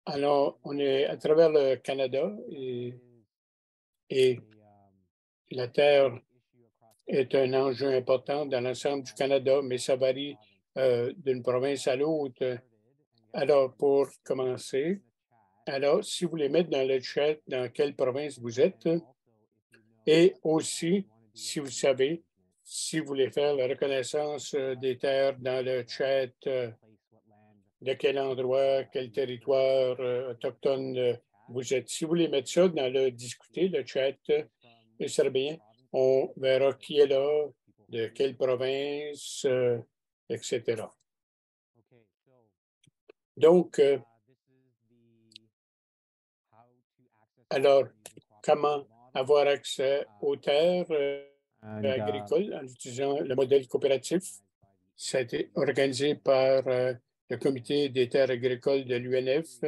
Alors, on est à travers le Canada et la terre est un enjeu important dans l'ensemble du Canada, mais ça varie d'une province à l'autre. Alors, pour commencer, alors, si vous voulez mettre dans le chat dans quelle province vous êtes, et aussi, si vous savez, si vous voulez faire la reconnaissance des terres dans le chat, de quel endroit, quel territoire autochtone vous êtes. Si vous voulez mettre ça dans le discuter, le chat, ce serait bien. On verra qui est là, de quelle province, etc. Donc, alors, comment avoir accès aux terres agricoles en utilisant le modèle coopératif? Ça a été organisé par le Comité des terres agricoles de l'UNF,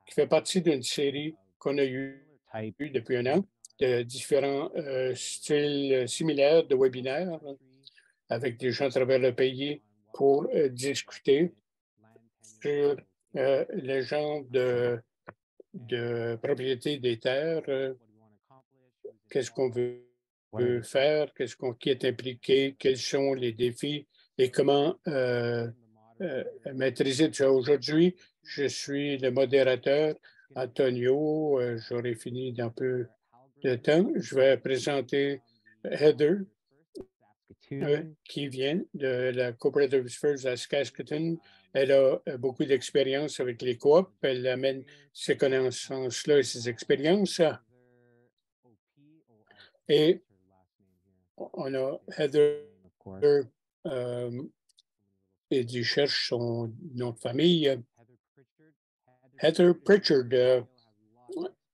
qui fait partie d'une série qu'on a eue depuis un an, de différents styles similaires de webinaires avec des gens à travers le pays pour discuter sur les gens de propriété des terres, qu'est-ce qu'on veut faire, qui est impliqué, quels sont les défis et comment maîtriser tout ça. Aujourd'hui, je suis le modérateur, Antonio. J'aurai fini dans peu de temps. Je vais présenter Heather, qui vient de la Cooperative First à Saskatoon. Elle a beaucoup d'expérience avec les coops. Elle amène ces connaissances-là et ses expériences. Et on a Heather, et je cherche son nom de famille. Heather Pritchard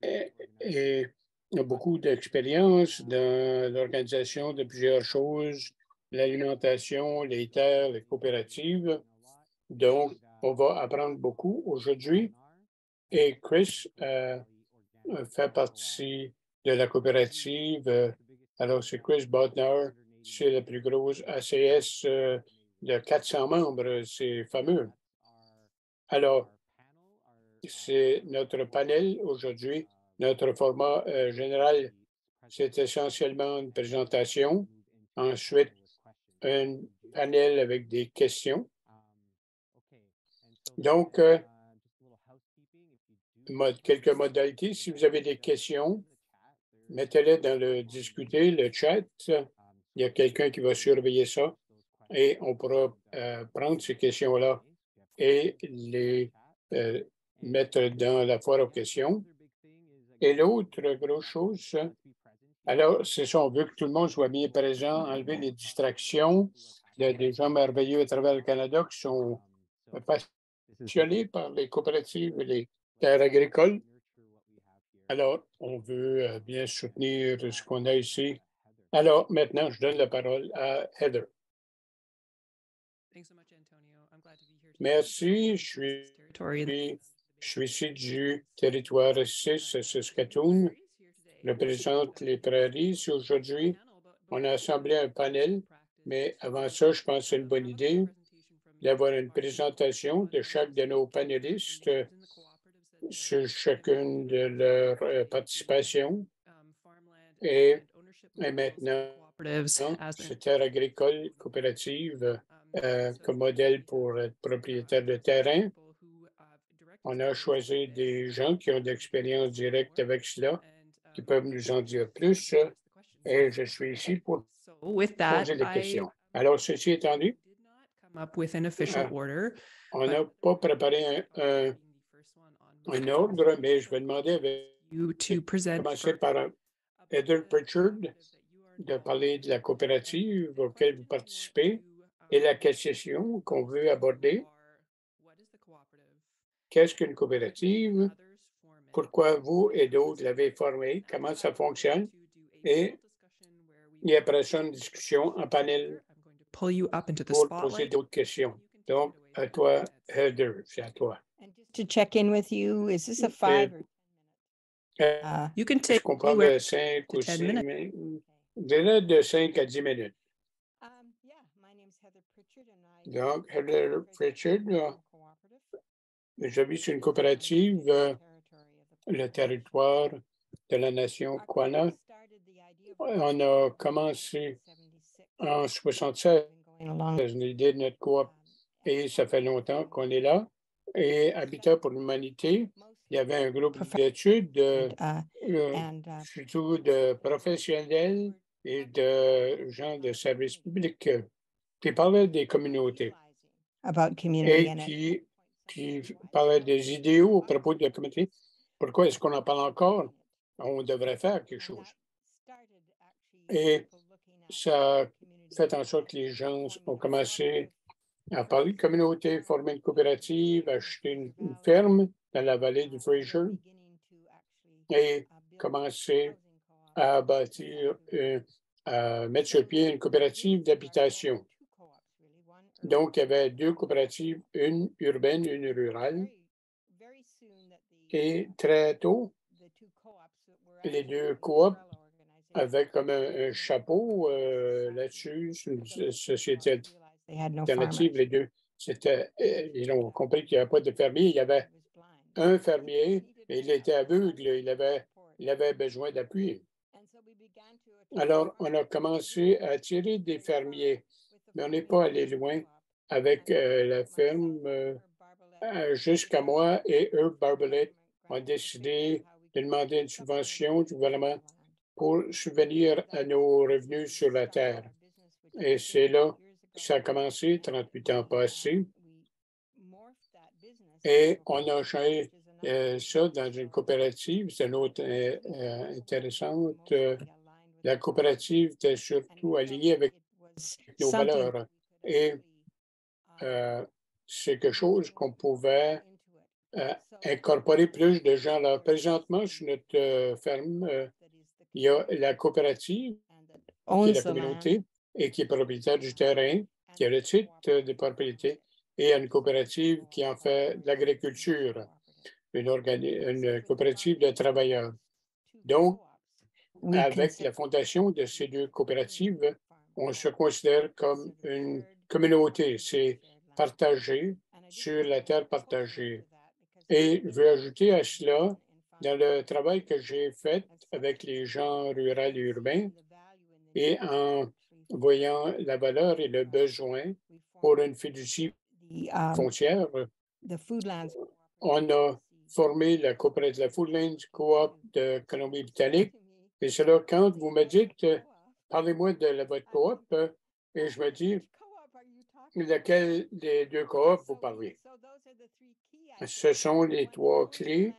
a beaucoup d'expérience dans l'organisation de plusieurs choses, l'alimentation, les terres, les coopératives. Donc, on va apprendre beaucoup aujourd'hui. Et Chris fait partie de la coopérative. Alors, c'est Chris Botner, c'est la plus grosse ACS de 400 membres, c'est fameux. Alors, c'est notre panel aujourd'hui. Notre format général, c'est essentiellement une présentation. Ensuite, un panel avec des questions. Donc, quelques modalités. Si vous avez des questions, mettez-les dans le discuter, le chat. Il y a quelqu'un qui va surveiller ça et on pourra prendre ces questions-là et les mettre dans la foire aux questions. Et l'autre grosse chose, alors, c'est ça, on veut que tout le monde soit bien présent, enlever les distractions. Il y a des gens merveilleux à travers le Canada qui sont passionnés par les coopératives et les terres agricoles. Alors, on veut bien soutenir ce qu'on a ici. Alors, maintenant, je donne la parole à Heather. Merci, je suis ici du territoire 6 à Saskatoon. Je représente les prairies. Aujourd'hui, on a assemblé un panel, mais avant ça, je pense que c'est une bonne idée d'avoir une présentation de chaque de nos panélistes sur chacune de leurs participations. Et maintenant, c'est terre agricole coopérative comme modèle pour être propriétaire de terrain. On a choisi des gens qui ont d'expérience directe avec cela, qui peuvent nous en dire plus. Et je suis ici pour poser des questions. Alors, ceci étant dit, on n'a pas préparé un ordre, mais je vais demander commencer par Heather Pritchard de parler de la coopérative auquel vous participez et la question qu'on veut aborder. Qu'est-ce qu'une coopérative? Pourquoi vous et d'autres l'avez formée? Comment ça fonctionne? Et après ça, une discussion en panel pour poser d'autres questions. Donc, à toi, Heather, c'est à toi. To check in with you, is this a 5 or 10 minutes? You can Je take comprends de 5 ou 6 minutes. Je dirais de 5 à 10 minutes. Yeah, my name is Heather Pritchard and I Donc, Heather Pritchard, J'habite sur une coopérative, le territoire de la nation Kawana. On a commencé en 1976 l'idée de notre coop et ça fait longtemps qu'on est là. Et Habitat pour l'humanité, il y avait un groupe d'études, surtout de professionnels et de gens de services publics qui parlaient des communautés et qui parlaient des idéaux à propos de la communauté. Pourquoi est-ce qu'on en parle encore? On devrait faire quelque chose. Et ça a fait en sorte que les gens ont commencé à parler de communauté, former une coopérative, acheter une ferme dans la vallée du Fraser et commencer à bâtir, à mettre sur pied une coopérative d'habitation. Donc, il y avait deux coopératives, une urbaine, une rurale. Et très tôt, les deux coops avaient comme un chapeau là-dessus, une société alternative, les deux. Ils ont compris qu'il n'y avait pas de fermier. Il y avait un fermier, et il était aveugle, il avait besoin d'appui. Alors, on a commencé à attirer des fermiers, mais on n'est pas allé loin avec la ferme. Jusqu'à moi et Herb Barbalet ont décidé de demander une subvention du gouvernement pour subvenir à nos revenus sur la terre. Et c'est là que ça a commencé, 38 ans passés. Et on a changé ça dans une coopérative. C'est une autre intéressante. La coopérative était surtout alignée avec nos valeurs. Et c'est quelque chose qu'on pouvait incorporer plus de gens. Là, présentement, sur notre ferme, il y a la coopérative qui est la communauté et qui est propriétaire du terrain, qui a le titre de propriété, et il y a une coopérative qui en fait de l'agriculture, une coopérative de travailleurs. Donc, avec la fondation de ces deux coopératives, on se considère comme une communauté. C'est partagé sur la terre partagée. Et je veux ajouter à cela, dans le travail que j'ai fait avec les gens ruraux et urbains, et en voyant la valeur et le besoin pour une fiducie foncière, on a formé la coopérative, la Foodlands Coop de Colombie-Britannique. Et c'est là, quand vous me dites, parlez-moi de votre coop, et je me dis, lequel des deux coops vous parlez? Ce sont les trois clés.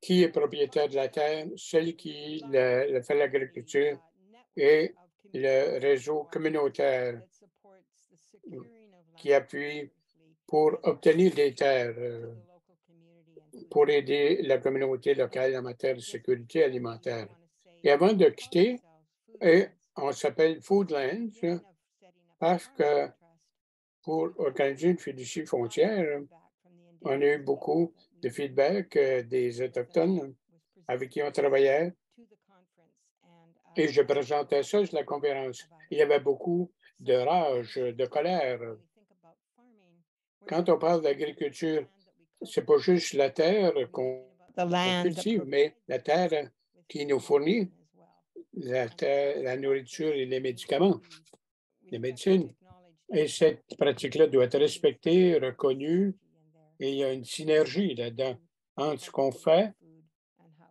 Qui est propriétaire de la terre, celle qui fait l'agriculture et le réseau communautaire qui appuie pour obtenir des terres, pour aider la communauté locale en matière de sécurité alimentaire. Et avant de quitter, on s'appelle Foodlands parce que pour organiser une fiducie foncière, on a eu beaucoup de feedback des Autochtones avec qui on travaillait. Et je présentais ça sur la conférence. Il y avait beaucoup de rage, de colère. Quand on parle d'agriculture, c'est pas juste la terre qu'on cultive, mais la terre qui nous fournit la terre, la nourriture et les médicaments, les médecines. Et cette pratique-là doit être respectée, reconnue, et il y a une synergie là-dedans entre ce qu'on fait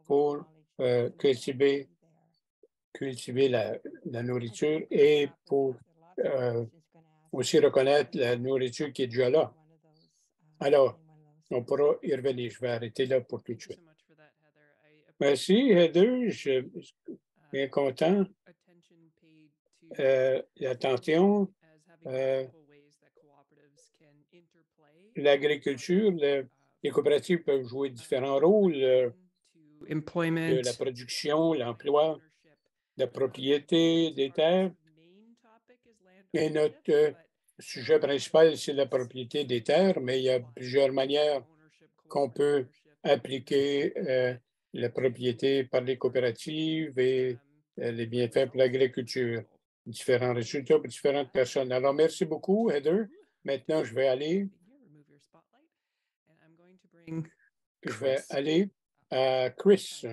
pour cultiver la nourriture et pour aussi reconnaître la nourriture qui est déjà là. Alors, on pourra y revenir. Je vais arrêter là pour tout de suite. Merci, Heather. Je suis bien content. L'attention, l'agriculture, les coopératives peuvent jouer différents rôles. De la production, l'emploi, la propriété des terres. Et notre sujet principal, c'est la propriété des terres, mais il y a plusieurs manières qu'on peut appliquer la propriété par les coopératives et les bienfaits pour l'agriculture. Différents résultats pour différentes personnes. Alors, merci beaucoup, Heather. Maintenant, je vais aller Je vais aller à Chris.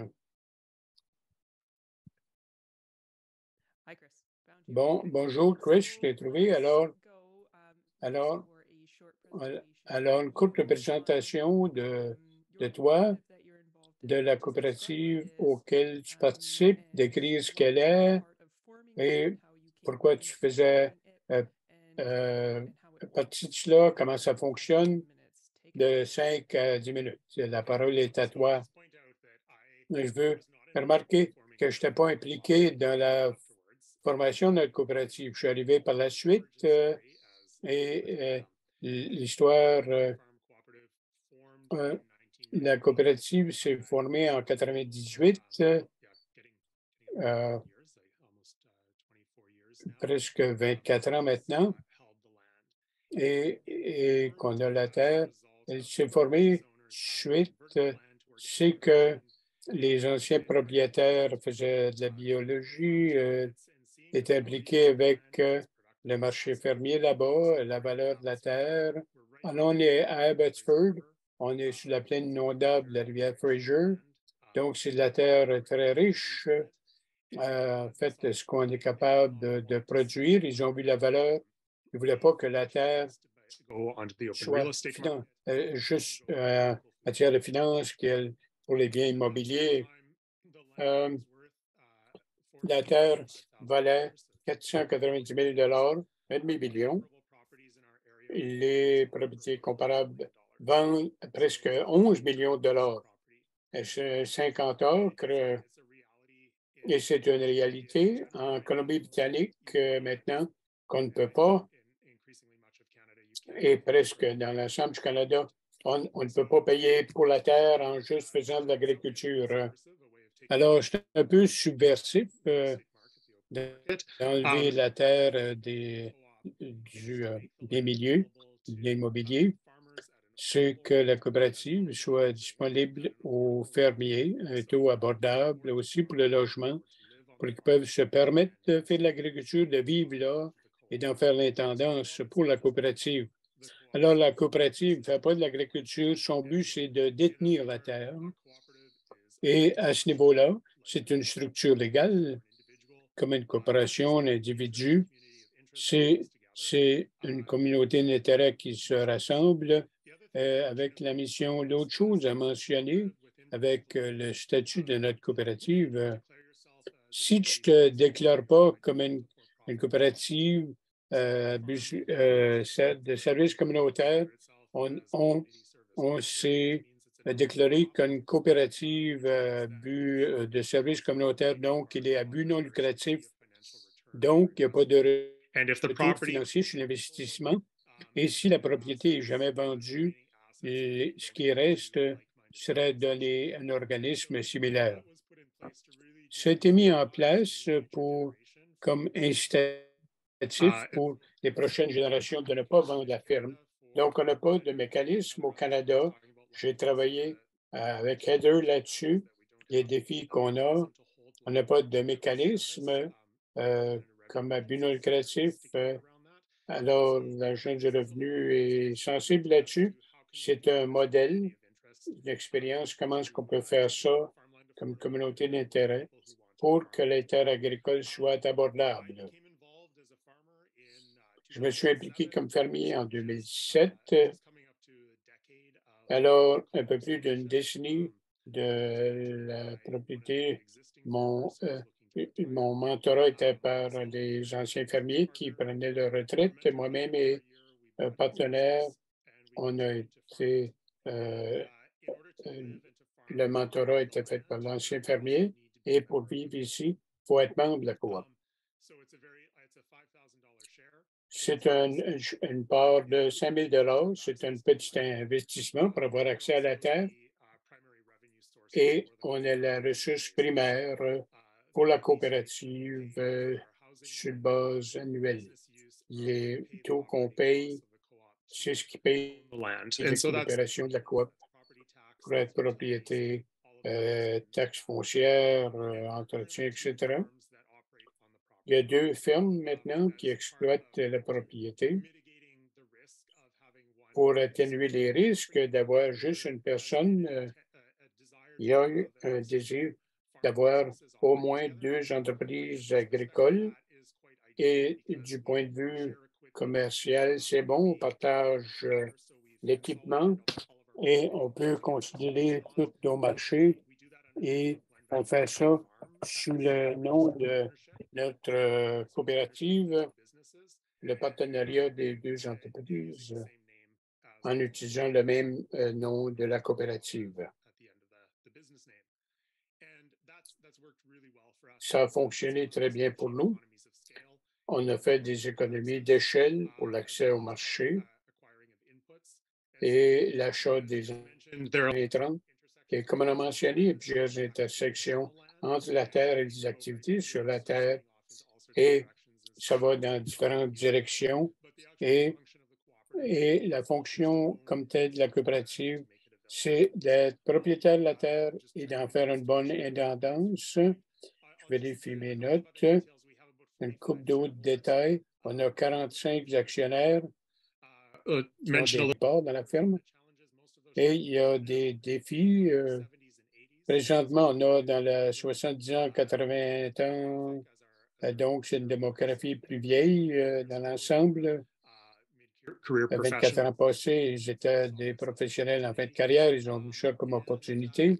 Bon, bonjour Chris, je t'ai trouvé. Alors, une courte présentation de toi, de la coopérative auquel tu participes, décrire ce qu'elle est et pourquoi tu faisais partie de cela, comment ça fonctionne, de 5 à 10 minutes. La parole est à toi. Je veux remarquer que je n'étais pas impliqué dans la formation de notre coopérative. Je suis arrivé par la suite et l'histoire, la coopérative s'est formée en 98, presque 24 ans maintenant, et qu'on a la terre. Elle s'est formée suite, c'est que les anciens propriétaires faisaient de la biologie, étaient impliqués avec le marché fermier là-bas, la valeur de la terre. Alors, on est à Abbotsford, on est sur la plaine inondable de la rivière Fraser, donc c'est de la terre très riche. En fait, ce qu'on est capable de produire, ils ont vu la valeur. Ils ne voulaient pas que la terre soit juste matière de finance pour les biens immobiliers. La terre valait 490 000 un demi-million. Les propriétés comparables vendent presque 11 millions de dollars. 50 acres, et c'est une réalité en Colombie-Britannique maintenant qu'on ne peut pas, et presque dans l'ensemble du Canada, on ne peut pas payer pour la terre en juste faisant de l'agriculture. Alors, c'est un peu subversif d'enlever la terre des milieux, des immobiliers, c'est que la coopérative soit disponible aux fermiers, un taux abordable aussi pour le logement, pour qu'ils peuvent se permettre de faire de l'agriculture, de vivre là et d'en faire l'intendance pour la coopérative. Alors, la coopérative ne fait pas de l'agriculture. Son but, c'est de détenir la terre. Et à ce niveau-là, c'est une structure légale, comme une coopération, un individu. C'est une communauté d'intérêt qui se rassemble avec la mission. L'autre chose à mentionner avec le statut de notre coopérative, si tu ne te déclares pas comme une coopérative de services communautaires, on s'est déclaré qu'une coopérative but de services communautaires, donc il est à but non lucratif, donc il n'y a pas de retour financier sur l'investissement. Et si la propriété n'est jamais vendue, ce qui reste serait donné à un organisme similaire. Ça a été mis en place comme incitatif pour les prochaines générations de ne pas vendre la ferme. Donc, on n'a pas de mécanisme au Canada. J'ai travaillé avec Heather là-dessus, les défis qu'on a. On n'a pas de mécanisme comme à but non lucratif. Alors, l'agent du revenu est sensible là-dessus. C'est un modèle, une expérience, comment est-ce qu'on peut faire ça comme communauté d'intérêt pour que les terres agricoles soient abordables. Je me suis impliqué comme fermier en 2007. Alors, un peu plus d'une décennie de la propriété, mon mentorat était par des anciens fermiers qui prenaient leur retraite. Moi-même et un partenaire, on a été, le mentorat était fait par l'ancien fermier et pour vivre ici, il faut être membre de la coop. C'est une part de 5 000 $. C'est un petit investissement pour avoir accès à la terre. Et on a la ressource primaire pour la coopérative sur base annuelle. Les taux qu'on paye, c'est ce qui paye l'opération de la coop pour être propriété, taxes foncières, entretien, etc. Il y a 2 fermes maintenant qui exploitent la propriété pour atténuer les risques d'avoir juste une personne, il y a eu un désir d'avoir au moins 2 entreprises agricoles et du point de vue commercial, c'est bon, on partage l'équipement et on peut considérer tous nos marchés et on fait ça sous le nom de notre coopérative, le partenariat des 2 entreprises en utilisant le même nom de la coopérative. Ça a fonctionné très bien pour nous. On a fait des économies d'échelle pour l'accès au marché et l'achat des intrants. Et comme on a mentionné, il y a plusieurs intersections entre la Terre et des activités sur la Terre et ça va dans différentes directions. Et la fonction comme telle de la coopérative, c'est d'être propriétaire de la terre et d'en faire une bonne intendance. Je vérifie mes notes. Une coupe d'autres détails. On a 45 actionnaires qui ont des parts dans la ferme. Et il y a des défis. Présentement, on a dans la 70 ans, 80 ans. Donc, c'est une démographie plus vieille dans l'ensemble. 24 ans passés, ils étaient des professionnels en fin de carrière. Ils ont vu ça comme opportunité.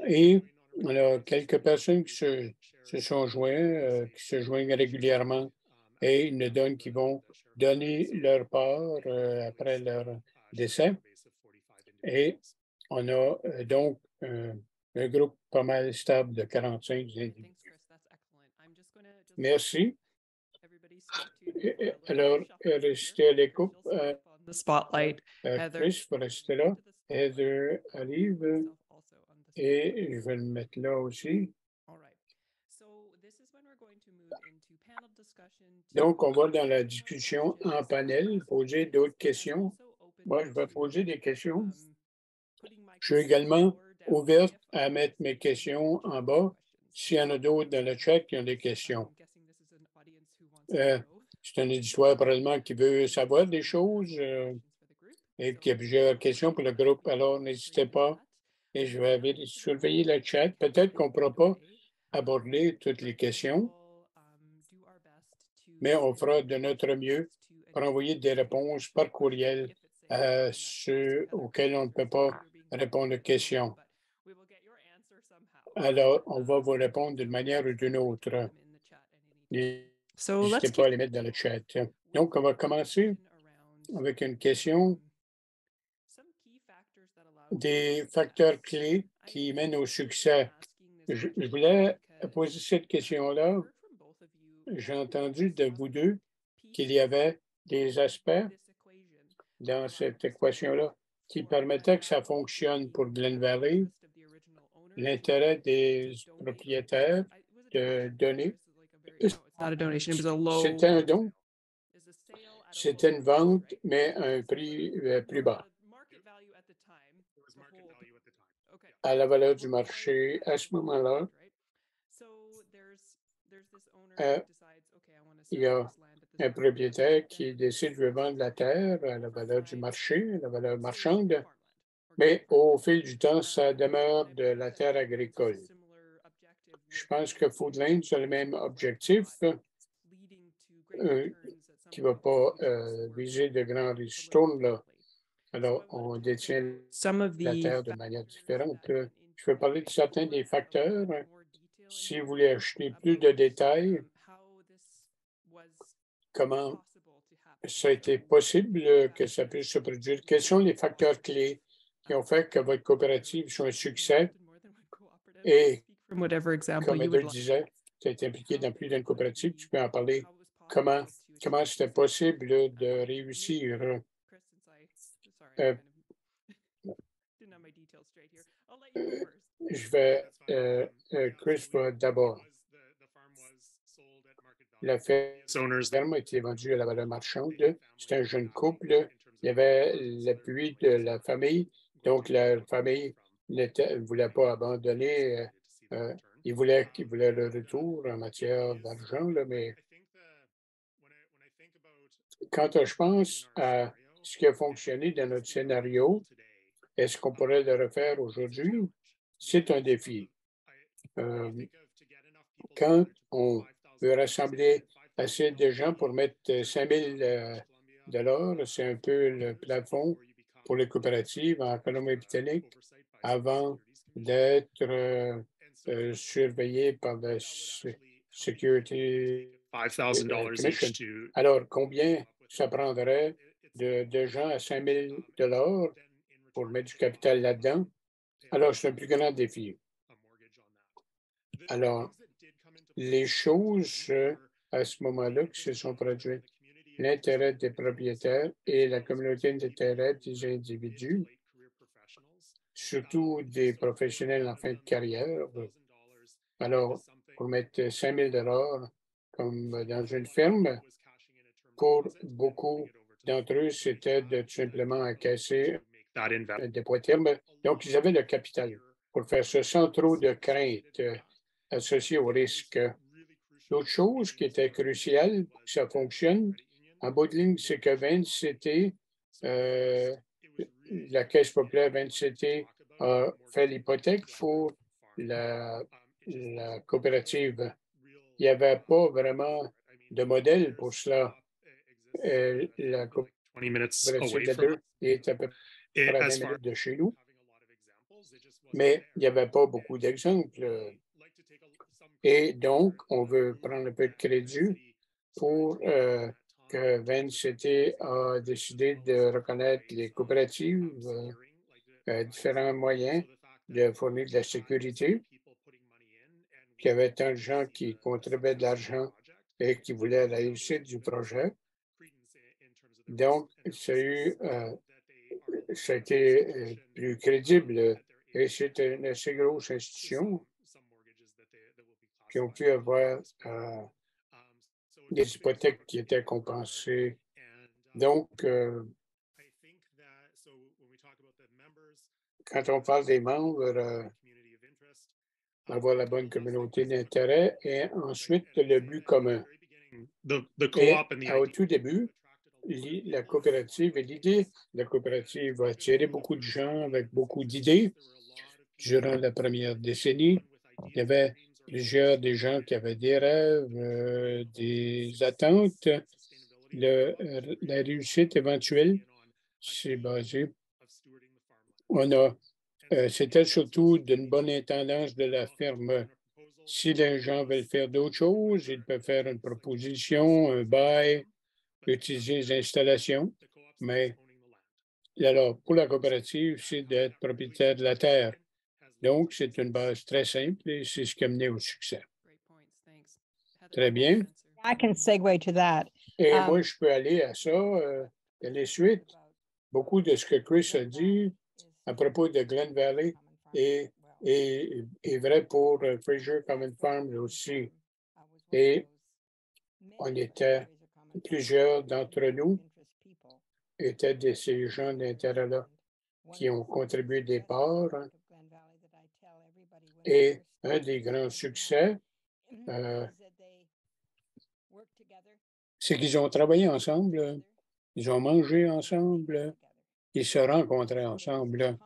Et on a quelques personnes qui se sont joints, qui se joignent régulièrement et ils nous donnent qui vont donner leur part après leur décès. Et on a donc un groupe pas mal stable de 45 individus. Merci. Alors, restez à l'écoute. Chris va rester là. Heather arrive et je vais le mettre là aussi. Donc, on va dans la discussion en panel, poser d'autres questions. Moi, je vais poser des questions. Je suis également ouverte à mettre mes questions en bas s'il y en a d'autres dans le chat qui ont des questions. C'est un éditoire probablement qui veut savoir des choses et qui a plusieurs questions pour le groupe. Alors, n'hésitez pas et je vais surveiller le chat. Peut-être qu'on ne pourra pas aborder toutes les questions, mais on fera de notre mieux pour envoyer des réponses par courriel à ceux auxquels on ne peut pas répondre aux questions. Alors, on va vous répondre d'une manière ou d'une autre. N'hésitez pas à les mettre dans le chat. Donc, on va commencer avec une question des facteurs clés qui mènent au succès. Je voulais poser cette question-là. J'ai entendu de vous deux qu'il y avait des aspects dans cette équation-là qui permettaient que ça fonctionne pour Glen Valley, l'intérêt des propriétaires de donner. C'était un don, c'était une vente, mais à un prix plus bas. À la valeur du marché à ce moment-là, il y a un propriétaire qui décide de vendre la terre à la valeur du marché, à la valeur marchande, mais au fil du temps, ça demeure de la terre agricole. Je pense que Foodland a le même objectif, qui ne va pas viser de grands ristournes, là. Alors, on détient la terre de manière différente. Je vais parler de certains des facteurs. Si vous voulez acheter plus de détails, comment ça a été possible que ça puisse se produire? Quels sont les facteurs clés qui ont fait que votre coopérative soit un succès? Et comme Heather disait, tu es impliqué dans plus d'une coopérative, tu peux en parler. Comment c'était possible de réussir? Chris va d'abord. La ferme a été vendue à la valeur marchande. C'était un jeune couple. Il y avait l'appui de la famille. Donc, la famille ne voulait pas abandonner. Il voulait le retour en matière d'argent, mais Quand je pense à ce qui a fonctionné dans notre scénario, est-ce qu'on pourrait le refaire aujourd'hui? C'est un défi. Quand on veut rassembler assez de gens pour mettre 5 000 c'est un peu le plafond pour les coopératives en Colombie-Britannique avant d'être surveillés par la Security Commission. Alors, combien ça prendrait de gens à 5 000 pour mettre du capital là-dedans? Alors, c'est un plus grand défi. Alors, les choses à ce moment-là qui se sont produites, l'intérêt des propriétaires et la communauté d'intérêt des individus, surtout des professionnels en fin de carrière. Alors, pour mettre 5 000 comme dans une ferme, pour beaucoup d'entre eux, c'était de tout simplement encaisser des poids termes. Donc, ils avaient le capital pour faire ça sans trop de crainte associée au risque. L'autre chose qui était cruciale pour que ça fonctionne, en bout de ligne, c'est que VanCity, la Caisse populaire VanCity a fait l'hypothèque pour la coopérative. Il n'y avait pas vraiment de modèle pour cela. La coopérative d'Adler est à peu près à 20 minutes de chez nous, mais il n'y avait pas beaucoup d'exemples. Et donc, on veut prendre un peu de crédit pour que VanCity a décidé de reconnaître les coopératives, différents moyens de fournir de la sécurité, qu'il y avait tant de gens qui contribuaient de l'argent et qui voulaient la réussite du projet. Donc, ça a été plus crédible et c'est une assez grosse institution qui ont pu avoir des hypothèques qui étaient compensées. Donc, quand on parle des membres, avoir la bonne communauté d'intérêt et ensuite le but commun. Et au tout début, la coopérative et l'idée de la coopérative a attiré beaucoup de gens avec beaucoup d'idées. Durant la première décennie, il y avait des gens qui avaient des rêves, des attentes. La réussite éventuelle, c'est basé. C'était surtout d'une bonne intendance de la ferme. Si les gens veulent faire d'autres choses, ils peuvent faire une proposition, un bail, utiliser les installations. Mais alors, pour la coopérative, c'est d'être propriétaire de la terre. Donc, c'est une base très simple et c'est ce qui a mené au succès. Très bien. I can segue to that. Et moi, je peux aller à ça, les suites. Beaucoup de ce que Chris a dit à propos de Glen Valley est vrai pour Fraser Common Farms aussi. Et on était, plusieurs d'entre nous étaient de ces gens d'intérêt-là qui ont contribué des parts. Et un des grands succès, c'est qu'ils ont travaillé ensemble, ils ont mangé ensemble, ils se rencontraient ensemble.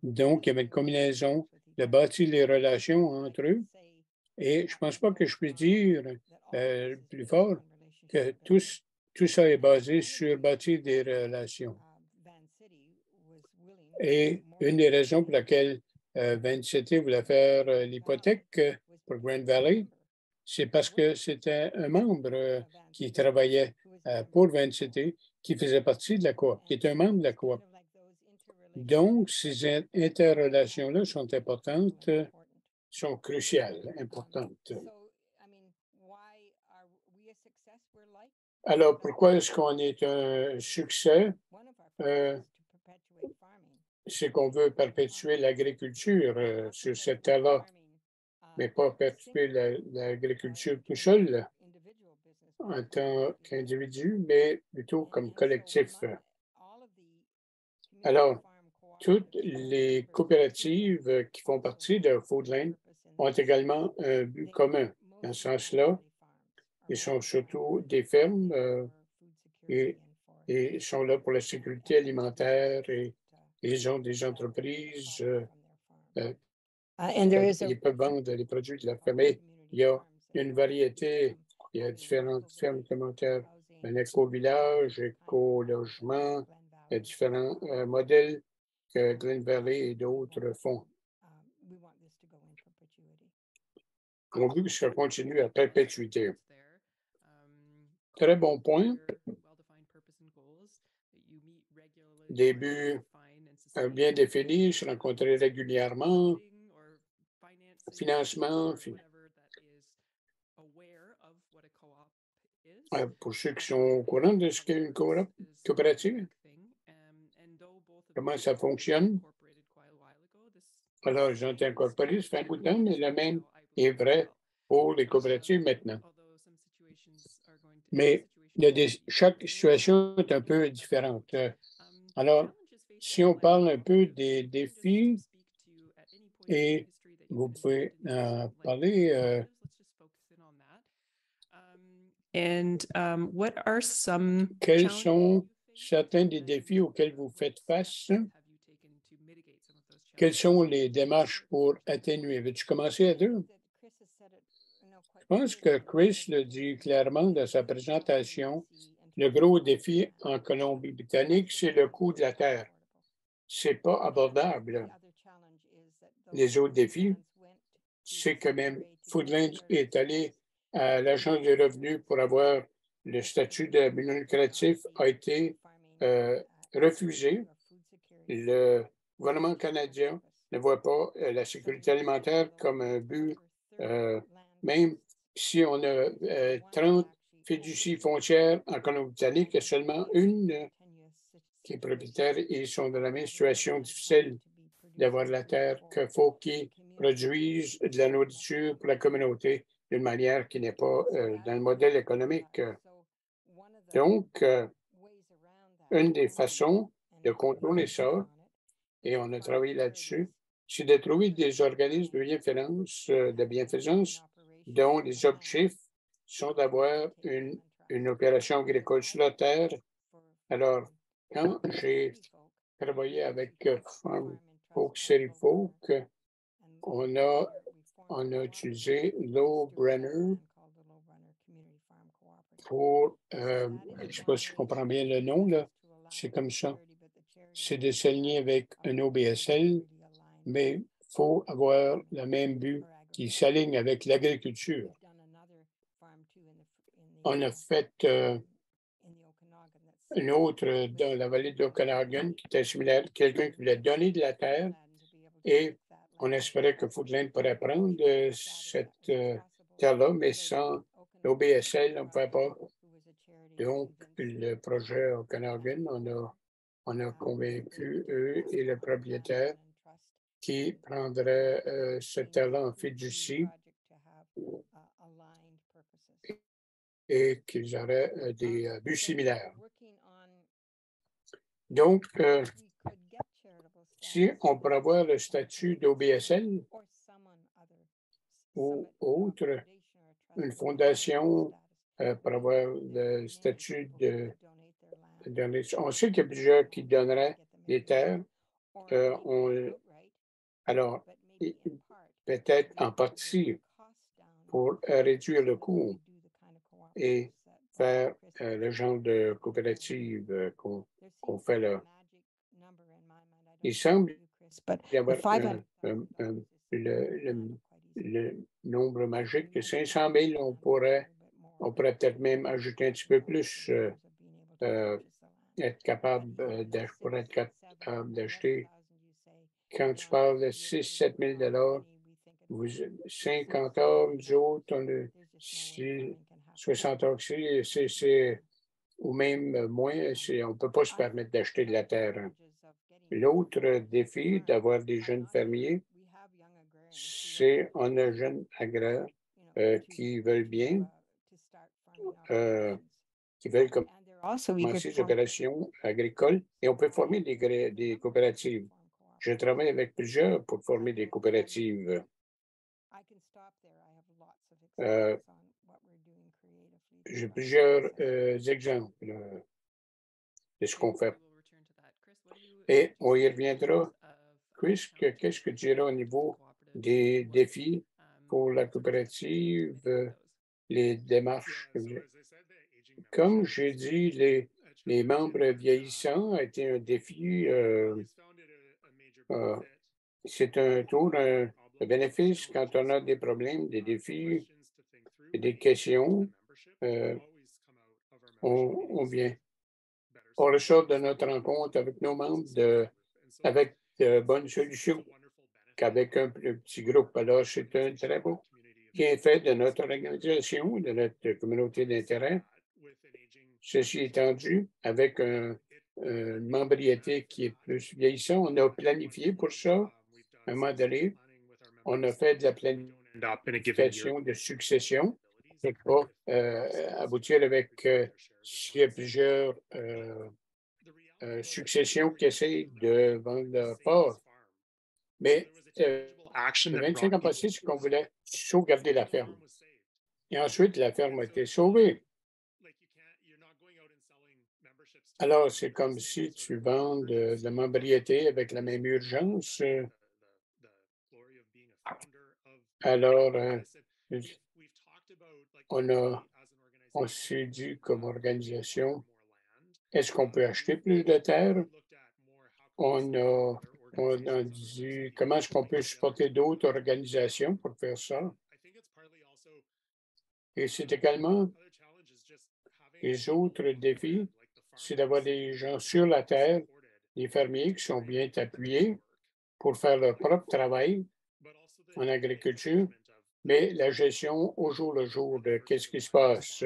Donc, il y avait une combinaison de bâtir les relations entre eux. Et je ne pense pas que je puisse dire plus fort que tout ça est basé sur bâtir des relations. Et une des raisons pour laquelle VanCity voulait faire l'hypothèque pour Grand Valley, c'est parce que c'était un membre qui travaillait pour VanCity, qui faisait partie de la coop, qui est un membre de la coop. Donc, ces interrelations-là sont importantes, sont cruciales, importantes. Alors, pourquoi est-ce qu'on est un succès? C'est qu'on veut perpétuer l'agriculture sur cette terre-là, mais pas perpétuer l'agriculture tout seul en tant qu'individu, mais plutôt comme collectif. Alors, toutes les coopératives qui font partie de Foodland ont également un but commun. Dans ce sens-là, ils sont surtout des fermes et sont là pour la sécurité alimentaire et ils ont des entreprises ils peuvent vendre les produits de leur famille. Il y a une variété, il y a différentes fermes communautaires, un éco-village, éco-logement, il y a différents modèles que Glen Valley et d'autres font. On veut que ça continue à perpétuité. Très bon point. Des buts bien définis, se rencontrer régulièrement, financement, pour ceux qui sont au courant de ce qu'est une coopérative, comment ça fonctionne. Alors, ils ont été incorporés, ça fait un bout de temps, mais le même est vrai pour les coopératives maintenant. Mais chaque situation est un peu différente. Alors, si on parle un peu des défis, et vous pouvez parler. Quels sont certains des défis auxquels vous faites face? Quelles sont les démarches pour atténuer? Veux-tu commencer à deux? Je pense que Chris le dit clairement dans sa présentation. Le gros défi en Colombie-Britannique, c'est le coût de la terre. Ce n'est pas abordable. Les autres défis, c'est que même Foodland est allé à l'Agence des revenus pour avoir le statut de but non lucratif a été refusé. Le gouvernement canadien ne voit pas la sécurité alimentaire comme un but, même si on a 30 fiducies foncières en Colombie-Britannique, il y a seulement une qui est propriétaire et ils sont dans la même situation difficile d'avoir de la terre qu'il faut qu'ils produisent de la nourriture pour la communauté d'une manière qui n'est pas dans le modèle économique. Donc, une des façons de contourner ça, et on a travaillé là-dessus, c'est de trouver des organismes de bienfaisance dont les objectifs sont d'avoir une opération agricole sur la terre. Alors, quand j'ai travaillé avec Farm Folk, City Folk, on a utilisé Low Brenner pour, je ne sais pas si je comprends bien le nom, là, c'est comme ça. C'est de s'aligner avec un OBSL, mais il faut avoir le même but qui s'aligne avec l'agriculture. On a fait une autre dans la vallée d'Okanagan qui était similaire, quelqu'un qui voulait donner de la terre et on espérait que Foodland pourrait prendre cette terre-là, mais sans l'OBSL, on ne pouvait pas. Donc, le projet Okanagan, on a convaincu eux et le propriétaire qui prendraient cette terre-là en fiducie et qu'ils auraient des buts similaires. Donc, si on pourrait avoir le statut d'OBSL ou autre, une fondation pour avoir le statut de donner. On sait qu'il y a plusieurs qui donneraient des terres. Alors, peut-être en partie pour réduire le coût et faire le genre de coopérative qu'on fait là. Il semble y avoir le nombre magique de 500 000. On pourrait peut-être même ajouter un petit peu plus, être capable d'acheter. Quand tu parles de 6 000 à 7 000 50 heures, nous autres, on a 60 heures c'est ou même moins, on ne peut pas se permettre d'acheter de la terre. L'autre défi d'avoir des jeunes fermiers, c'est on a jeunes agraires qui veulent bien, qui veulent commencer des opérations agricoles et on peut former des coopératives. Je travaille avec plusieurs pour former des coopératives. J'ai plusieurs exemples. de ce qu'on fait. Et on y reviendra. Chris, qu'est-ce que tu dirais au niveau des défis pour la coopérative, les démarches? Comme j'ai dit, les membres vieillissants a été un défi. C'est toujours un bénéfice quand on a des problèmes, des défis et des questions. On vient. On ressort de notre rencontre avec nos membres avec de bonnes solutions qu'avec un plus petit groupe. Alors, c'est un très beau bienfait de notre organisation, de notre communauté d'intérêt. Ceci étant dit, avec une membriété qui est plus vieillissante, on a planifié pour ça. À un moment donné, on a fait de la planification de succession. On ne peut pas aboutir avec s'il y a plusieurs successions qui essayent de vendre leur part. Mais le 25 ans passé, c'est qu'on voulait sauvegarder la ferme. Et ensuite, la ferme a été sauvée. Alors, c'est comme si tu vends de la membriété avec la même urgence. Alors, on s'est dit comme organisation, est-ce qu'on peut acheter plus de terre? On a dit, comment est-ce qu'on peut supporter d'autres organisations pour faire ça? Et c'est également les autres défis, c'est d'avoir des gens sur la terre, des fermiers qui sont bien appuyés pour faire leur propre travail en agriculture, mais la gestion au jour le jour de qu'est-ce qui se passe.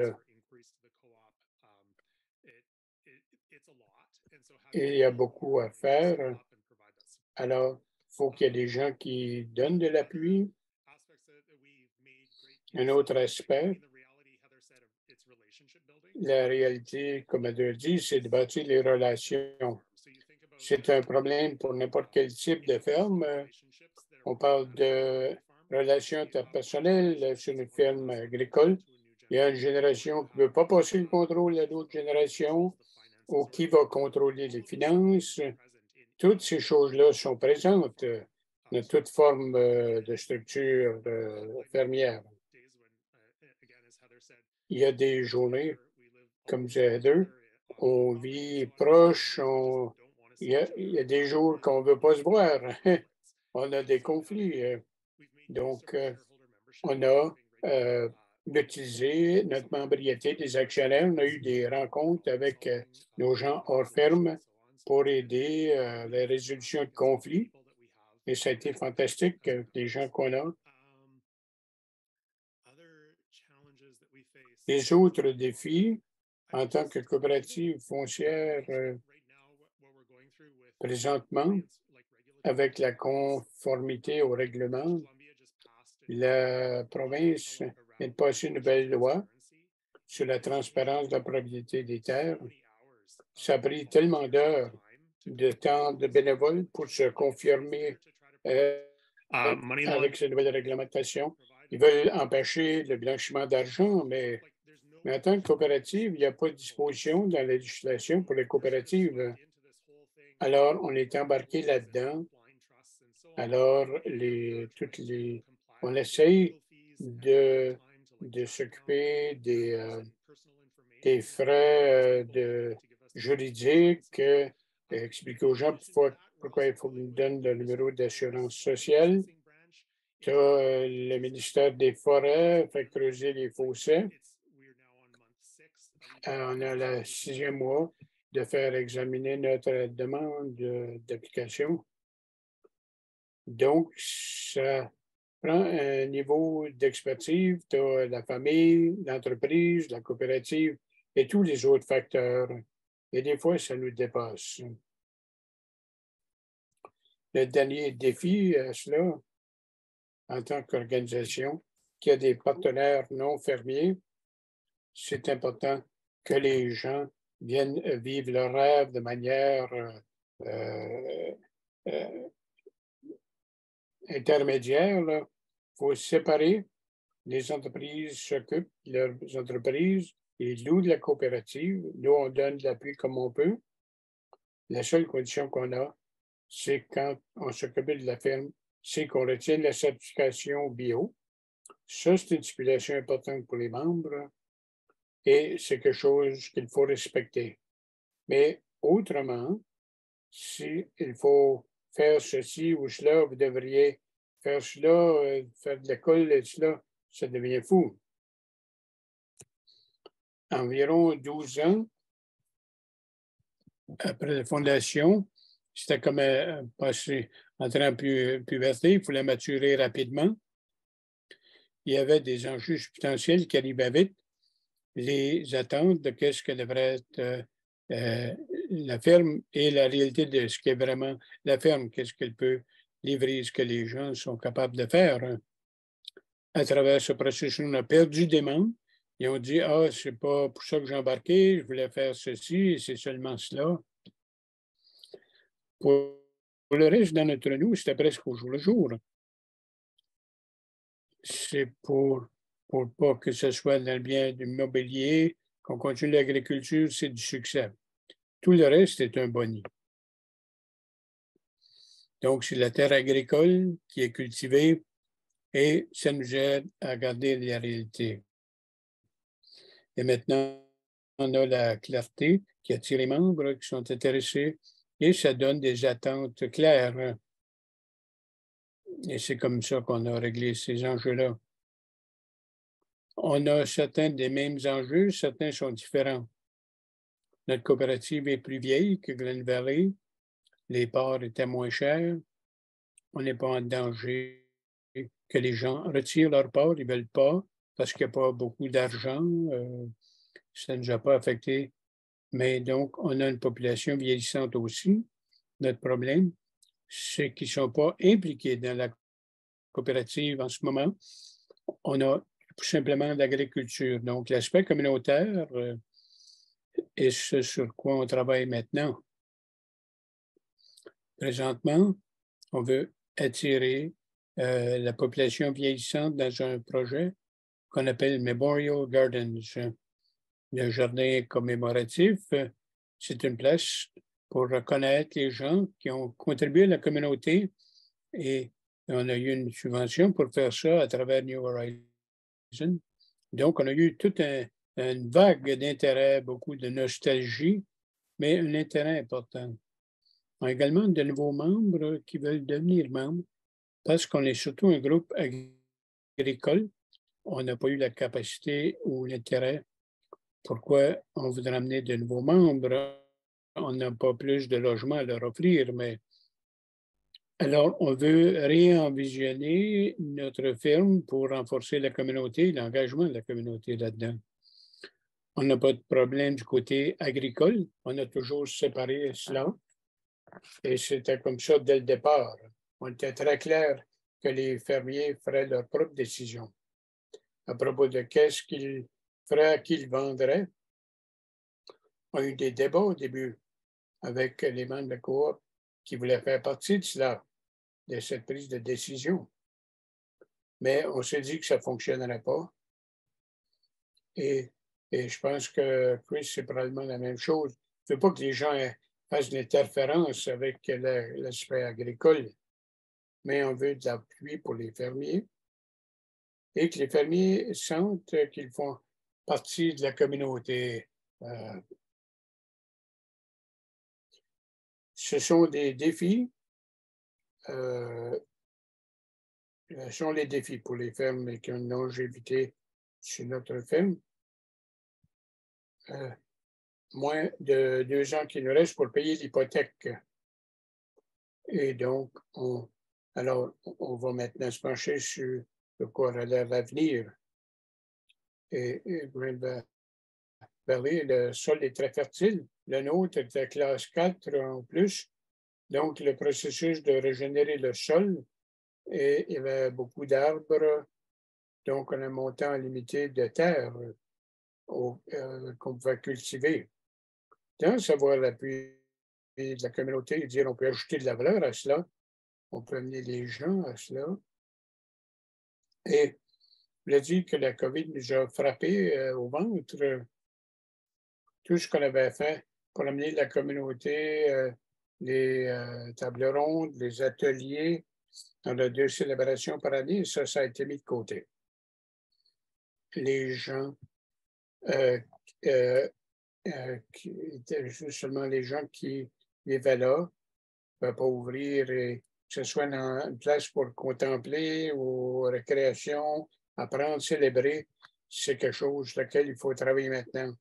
Il y a beaucoup à faire. Alors, il faut qu'il y ait des gens qui donnent de l'appui. Un autre aspect, la réalité, comme Heather dit, c'est de bâtir les relations. C'est un problème pour n'importe quel type de ferme. On parle de relations interpersonnelles sur une ferme agricole. Il y a une génération qui ne veut pas passer le contrôle à l'autre génération ou qui va contrôler les finances. Toutes ces choses-là sont présentes dans toute forme de structure fermière. Il y a des journées, comme disait Heather, on vit proche, il y a des jours qu'on ne veut pas se voir. On a des conflits. Donc, on a utilisé notre membriété des actionnaires. On a eu des rencontres avec nos gens hors ferme pour aider la résolution de conflits. Et ça a été fantastique avec les gens qu'on a. Les autres défis, en tant que coopérative foncière, présentement, avec la conformité au règlement, la province vient de passer une nouvelle loi sur la transparence de la propriété des terres. Ça a pris tellement d'heures de temps de bénévoles pour se confirmer avec cette nouvelle réglementation. Ils veulent empêcher le blanchiment d'argent, mais en tant que coopérative, il n'y a pas de disposition dans la législation pour les coopératives. Alors, on est embarqué là-dedans. Alors, on essaye de s'occuper des frais juridiques, expliquer aux gens pourquoi il faut qu'ils nous donnent le numéro d'assurance sociale. Le ministère des Forêts fait creuser les fossés. On a le 6e mois de faire examiner notre demande d'application. Donc, ça prend un niveau d'expertise. Tu as la famille, l'entreprise, la coopérative et tous les autres facteurs. Et des fois, ça nous dépasse. Le dernier défi à cela, en tant qu'organisation, qui a des partenaires non fermiers, c'est important que les gens viennent vivre leurs rêves de manière intermédiaire. Il faut séparer. Les entreprises s'occupent de leurs entreprises et louent de la coopérative. Nous, on donne de l'appui comme on peut. La seule condition qu'on a, c'est quand on s'occupe de la ferme, c'est qu'on retienne la certification bio. Ça, c'est une stipulation importante pour les membres et c'est quelque chose qu'il faut respecter. Mais autrement, s'il faut faire ceci ou cela, vous devriez faire cela, faire de l'école et cela, ça devient fou. Environ 12 ans après la fondation, c'était comme passer, entrer en puberté, il fallait maturer rapidement. Il y avait des enjeux potentiels qui arrivaient vite, les attentes de qu'est-ce que devrait être la ferme et la réalité de ce qu'est vraiment la ferme, qu'est-ce qu'elle peut livrer, ce que les gens sont capables de faire. À travers ce processus, on a perdu des membres. Ils ont dit, ah, c'est pas pour ça que j'ai embarqué, je voulais faire ceci, et c'est seulement cela. Pour le reste, dans notre nous, c'était presque au jour le jour. C'est pour pas que ce soit dans le bien du mobilier, qu'on continue l'agriculture, c'est du succès. Tout le reste est un boni. Donc, c'est la terre agricole qui est cultivée et ça nous aide à garder la réalité. Et maintenant, on a la clarté qui attire les membres qui sont intéressés et ça donne des attentes claires. Et c'est comme ça qu'on a réglé ces enjeux-là. On a certains des mêmes enjeux, certains sont différents. Notre coopérative est plus vieille que Glen Valley. Les parts étaient moins chères. On n'est pas en danger que les gens retirent leurs parts. Ils ne veulent pas parce qu'il n'y a pas beaucoup d'argent. Ça ne nous a pas affecté. Mais donc, on a une population vieillissante aussi. Notre problème, c'est qu'ils ne sont pas impliqués dans la coopérative en ce moment. On a tout simplement l'agriculture. Donc, l'aspect communautaire est ce sur quoi on travaille maintenant. Présentement, on veut attirer la population vieillissante dans un projet qu'on appelle Memorial Gardens. Le jardin commémoratif, c'est une place pour reconnaître les gens qui ont contribué à la communauté et on a eu une subvention pour faire ça à travers New Horizons. Donc, on a eu toute une vague d'intérêt, beaucoup de nostalgie, mais un intérêt important. On a également de nouveaux membres qui veulent devenir membres parce qu'on est surtout un groupe agricole. On n'a pas eu la capacité ou l'intérêt. Pourquoi on voudrait amener de nouveaux membres? On n'a pas plus de logements à leur offrir, mais alors on veut réenvisionner notre ferme pour renforcer la communauté, l'engagement de la communauté là-dedans. On n'a pas de problème du côté agricole. On a toujours séparé cela. Et c'était comme ça dès le départ. On était très clair que les fermiers feraient leurs propres décisions à propos de qu'est-ce qu'ils feraient, à qui ils vendraient. On a eu des débats au début avec les membres de la coop qui voulaient faire partie de cela, de cette prise de décision. Mais on s'est dit que ça ne fonctionnerait pas. Et je pense que Chris, c'est probablement la même chose. Il ne faut pas que les gens fassent de l'interférence avec l'aspect agricole, mais on veut de l'appui pour les fermiers et que les fermiers sentent qu'ils font partie de la communauté. Ce sont des défis. Ce sont les défis pour les fermes qui ont une longévité sur notre ferme. Moins de 2 ans qu'il nous reste pour payer l'hypothèque. Et donc, on va maintenant se pencher sur de quoi a l'air l'avenir. Et Green Valley, le sol est très fertile. Le nôtre était classe 4 en plus. Donc, le processus de régénérer le sol, et il y avait beaucoup d'arbres. Donc, on a un montant limité de terre qu'on pouvait cultiver. Sans savoir l'appui de la communauté et dire on peut ajouter de la valeur à cela, on peut amener les gens à cela. Et il a dit que la COVID nous a frappé au ventre. Tout ce qu'on avait fait pour amener la communauté, les tables rondes, les ateliers. On a 2 célébrations par année, ça a été mis de côté. Les gens qui étaient seulement les gens qui vivaient là, ne pouvaient pas ouvrir, et que ce soit dans une place pour contempler ou récréation, apprendre, célébrer, c'est quelque chose sur lequel il faut travailler maintenant.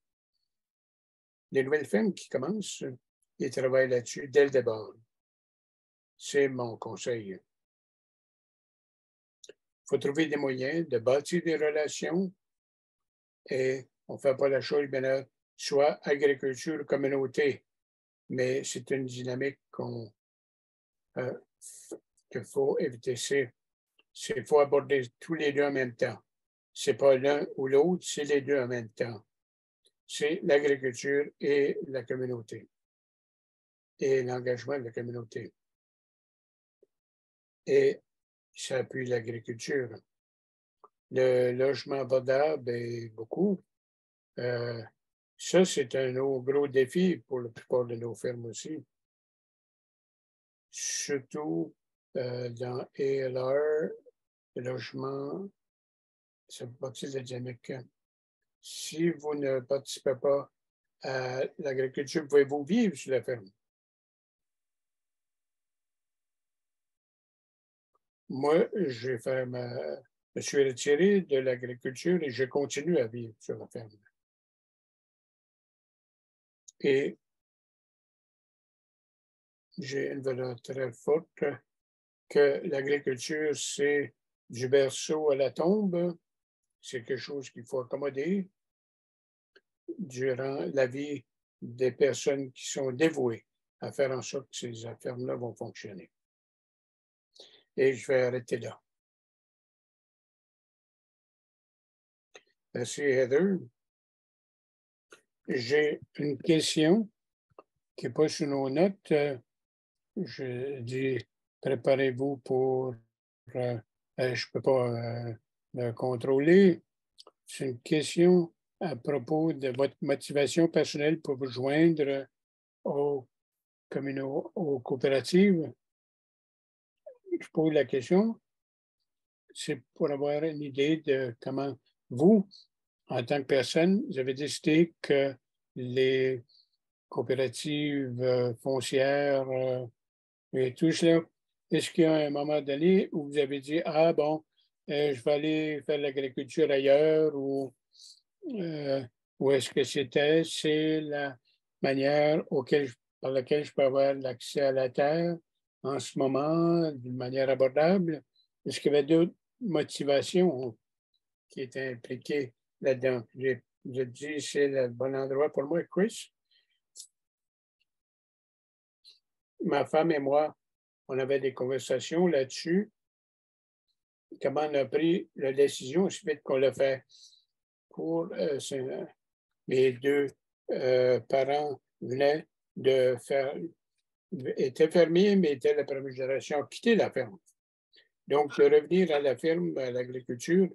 Les nouvelles fermes qui commencent, ils travaillent là-dessus dès le départ. C'est mon conseil. Il faut trouver des moyens de bâtir des relations et on ne fait pas la chose, bien, soit agriculture, communauté, mais c'est une dynamique qu'il faut éviter. Il faut aborder tous les deux en même temps. Ce n'est pas l'un ou l'autre, c'est les deux en même temps. C'est l'agriculture et la communauté et l'engagement de la communauté. Et ça appuie l'agriculture. Le logement abordable est beaucoup. Ça, c'est un gros défi pour la plupart de nos fermes aussi. Surtout dans ALR, le logement, ça fait partie de la dynamique. Si vous ne participez pas à l'agriculture, pouvez-vous vivre sur la ferme? Moi, je suis retiré de l'agriculture et je continue à vivre sur la ferme. Et j'ai une valeur très forte que l'agriculture, c'est du berceau à la tombe. C'est quelque chose qu'il faut accommoder durant la vie des personnes qui sont dévouées à faire en sorte que ces fermes-là vont fonctionner. Et je vais arrêter là. Merci, Heather. J'ai une question qui n'est pas sur nos notes. Je dis, préparez-vous pour... je ne peux pas le contrôler. C'est une question à propos de votre motivation personnelle pour vous joindre aux coopératives. Je pose la question. C'est pour avoir une idée de comment vous, en tant que personne, vous avez décidé que les coopératives foncières et tout cela, est-ce qu'il y a un moment donné où vous avez dit, ah bon, je vais aller faire l'agriculture ailleurs ou est-ce que c'est la manière par laquelle je peux avoir l'accès à la terre en ce moment d'une manière abordable? Est-ce qu'il y avait d'autres motivations qui étaient impliquées là-dedans? Je dis, c'est le bon endroit pour moi, Chris. Ma femme et moi, on avait des conversations là-dessus. Comment on a pris la décision, aussi vite qu'on l'a fait pour mes 2 parents venaient étaient fermiers, mais étaient la première génération à quitter la ferme. Donc, de revenir à la ferme, à l'agriculture,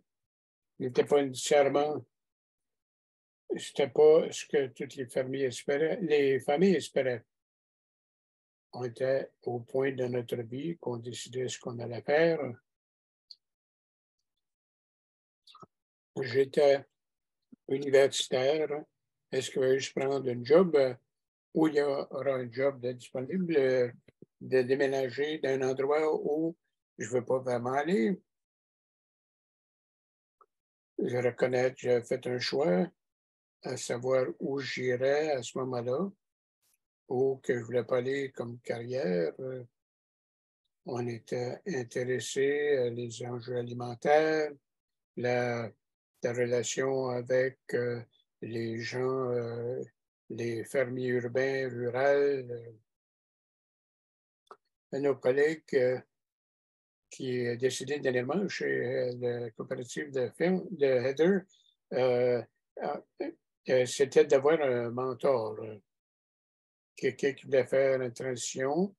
n'était pas nécessairement, c'était pas ce que toutes les familles espéraient. On était au point de notre vie qu'on décidait ce qu'on allait faire. J'étais universitaire. Est-ce que je vais prendre un job où il y aura un job disponible, de déménager d'un endroit où je ne veux pas vraiment aller? Je reconnais que j'ai fait un choix à savoir où j'irais à ce moment-là, ou que je ne voulais pas aller comme carrière. On était intéressés à les enjeux alimentaires, la relation avec les gens, les fermiers urbains, ruraux. Un de nos collègues qui a décidé dernièrement chez la coopérative de Heather, c'était d'avoir un mentor, quelqu'un qui voulait faire une transition,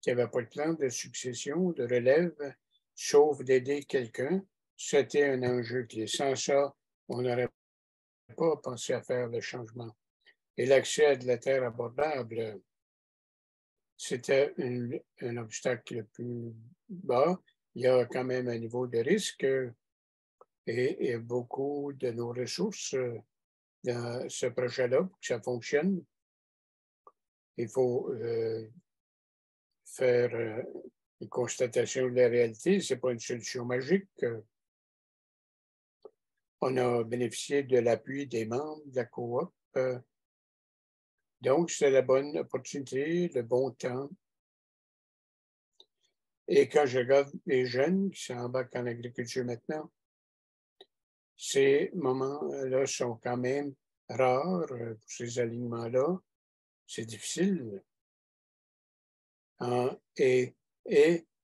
qui n'avait pas de plan de succession, de relève, sauf d'aider quelqu'un. C'était un enjeu clé. Sans ça, on n'aurait pas pensé à faire le changement. et l'accès à de la terre abordable, c'était un obstacle plus bas. Il y a quand même un niveau de risque et beaucoup de nos ressources dans ce projet-là pour que ça fonctionne. Il faut faire une constatation de la réalité. Ce n'est pas une solution magique. On a bénéficié de l'appui des membres de la coop. Donc, c'est la bonne opportunité, le bon temps. Et quand je regarde les jeunes qui s'embarquent en agriculture maintenant, ces moments-là sont quand même rares pour ces alignements-là. C'est difficile. Et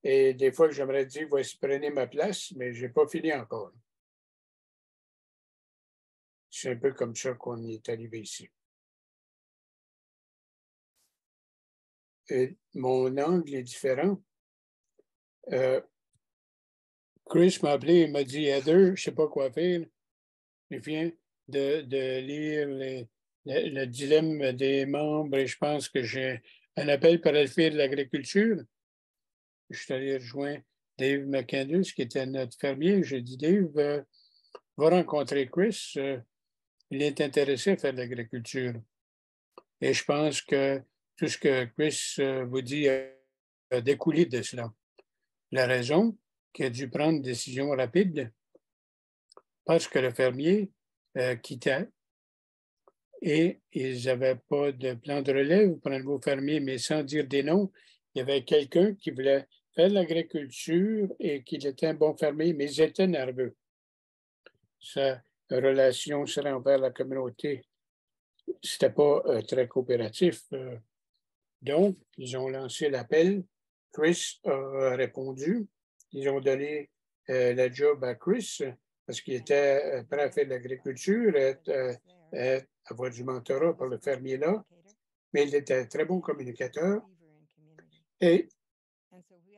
des fois, j'aimerais dire, voici, prenez ma place, mais je n'ai pas fini encore. C'est un peu comme ça qu'on est arrivé ici. Et mon angle est différent. Chris m'a appelé et m'a dit, Heather, je ne sais pas quoi faire. Je viens de lire le dilemme des membres et je pense que j'ai un appel pour aller faire de l'agriculture. Je suis allé rejoindre Dave McCandless, qui était notre fermier. J'ai dit, Dave, va rencontrer Chris. Il est intéressé à faire de l'agriculture. Et je pense que tout ce que Chris vous dit a découlé de cela. La raison qu'il a dû prendre une décision rapide, parce que le fermier quittait et ils n'avaient pas de plan de relève pour un nouveau fermier, mais sans dire des noms, il y avait quelqu'un qui voulait faire de l'agriculture et qu'il était un bon fermier, mais ils étaient nerveux. Sa relation serait envers la communauté. C'était pas très coopératif. Donc, ils ont lancé l'appel. Chris a répondu. Ils ont donné la job à Chris parce qu'il était prêt à faire de l'agriculture, avoir du mentorat pour le fermier là, mais il était un très bon communicateur et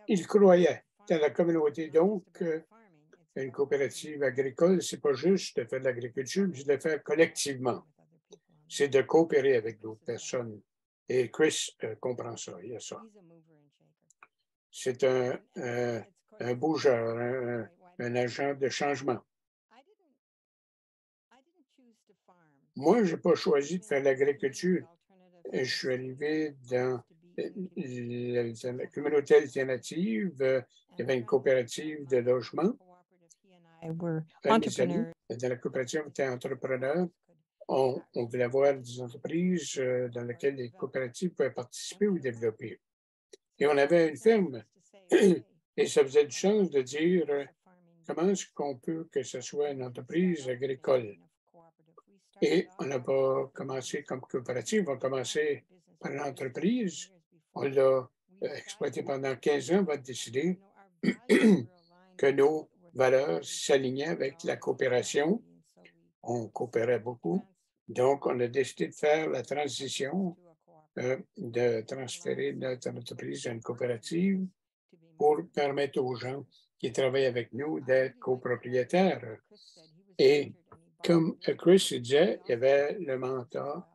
il croyait dans la communauté. Donc, une coopérative agricole, ce n'est pas juste de faire de l'agriculture, mais de le faire collectivement. C'est de coopérer avec d'autres personnes. Et Chris comprend ça, il y a ça. C'est un bougeur, un agent de changement. Moi, je n'ai pas choisi de faire l'agriculture. Je suis arrivé dans la communauté alternative. Il y avait une coopérative de logement. Un de mes amis dans la coopérative était entrepreneur. On voulait avoir des entreprises dans lesquelles les coopératives pouvaient participer ou développer. Et on avait une ferme. Et ça faisait du sens de dire comment est-ce qu'on peut que ce soit une entreprise agricole. Et on n'a pas commencé comme coopérative, on a commencé par l'entreprise. On l'a exploité pendant 15 ans, on va décider que nos valeurs s'alignaient avec la coopération. On coopérait beaucoup. Donc, on a décidé de faire la transition, de transférer notre entreprise à une coopérative pour permettre aux gens qui travaillent avec nous d'être copropriétaires. Et comme Chris disait, il y avait le mentor.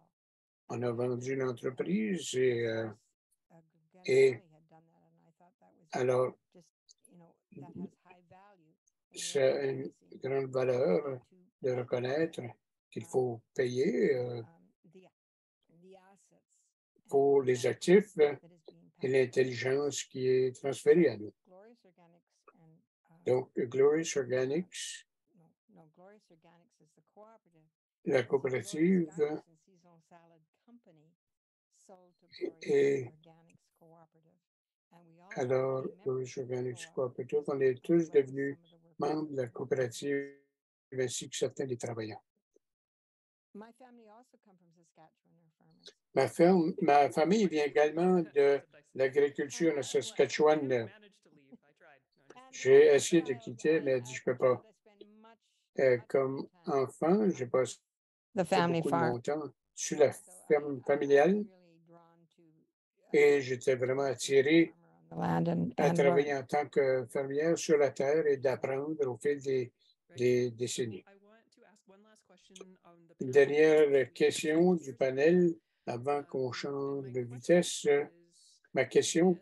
On a vendu l'entreprise et alors, c'est une grande valeur de reconnaître qu'il faut payer pour les actifs et l'intelligence qui est transférée à nous. Donc, Glorious Organics, la coopérative et alors Glorious Organics Cooperative, on est tous devenus membres de la coopérative ainsi que certains des travailleurs. Ma famille vient également de l'agriculture en Saskatchewan. J'ai essayé de quitter, mais elle dit je ne peux pas. Comme enfant, j'ai passé beaucoup de mon temps sur la ferme familiale et j'étais vraiment attiré à travailler en tant que fermière sur la terre et d'apprendre au fil des décennies. Une dernière question du panel avant qu'on change de vitesse. Ma question,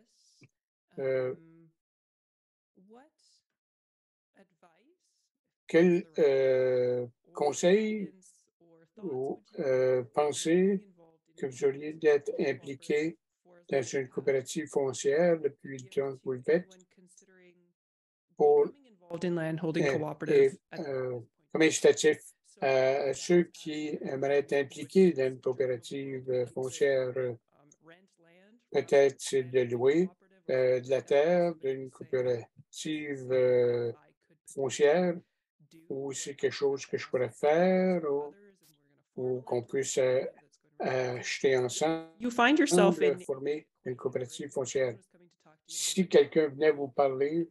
quel conseil ou pensez que vous auriez d'être impliqué dans une coopérative foncière depuis le temps que vous le faites pour comme incitatif à ceux qui aimeraient être impliqués dans une coopérative foncière? Peut-être c'est de louer de la terre d'une coopérative foncière, ou c'est quelque chose que je pourrais faire, ou qu'on puisse acheter ensemble, former une coopérative foncière. Si quelqu'un venait vous parler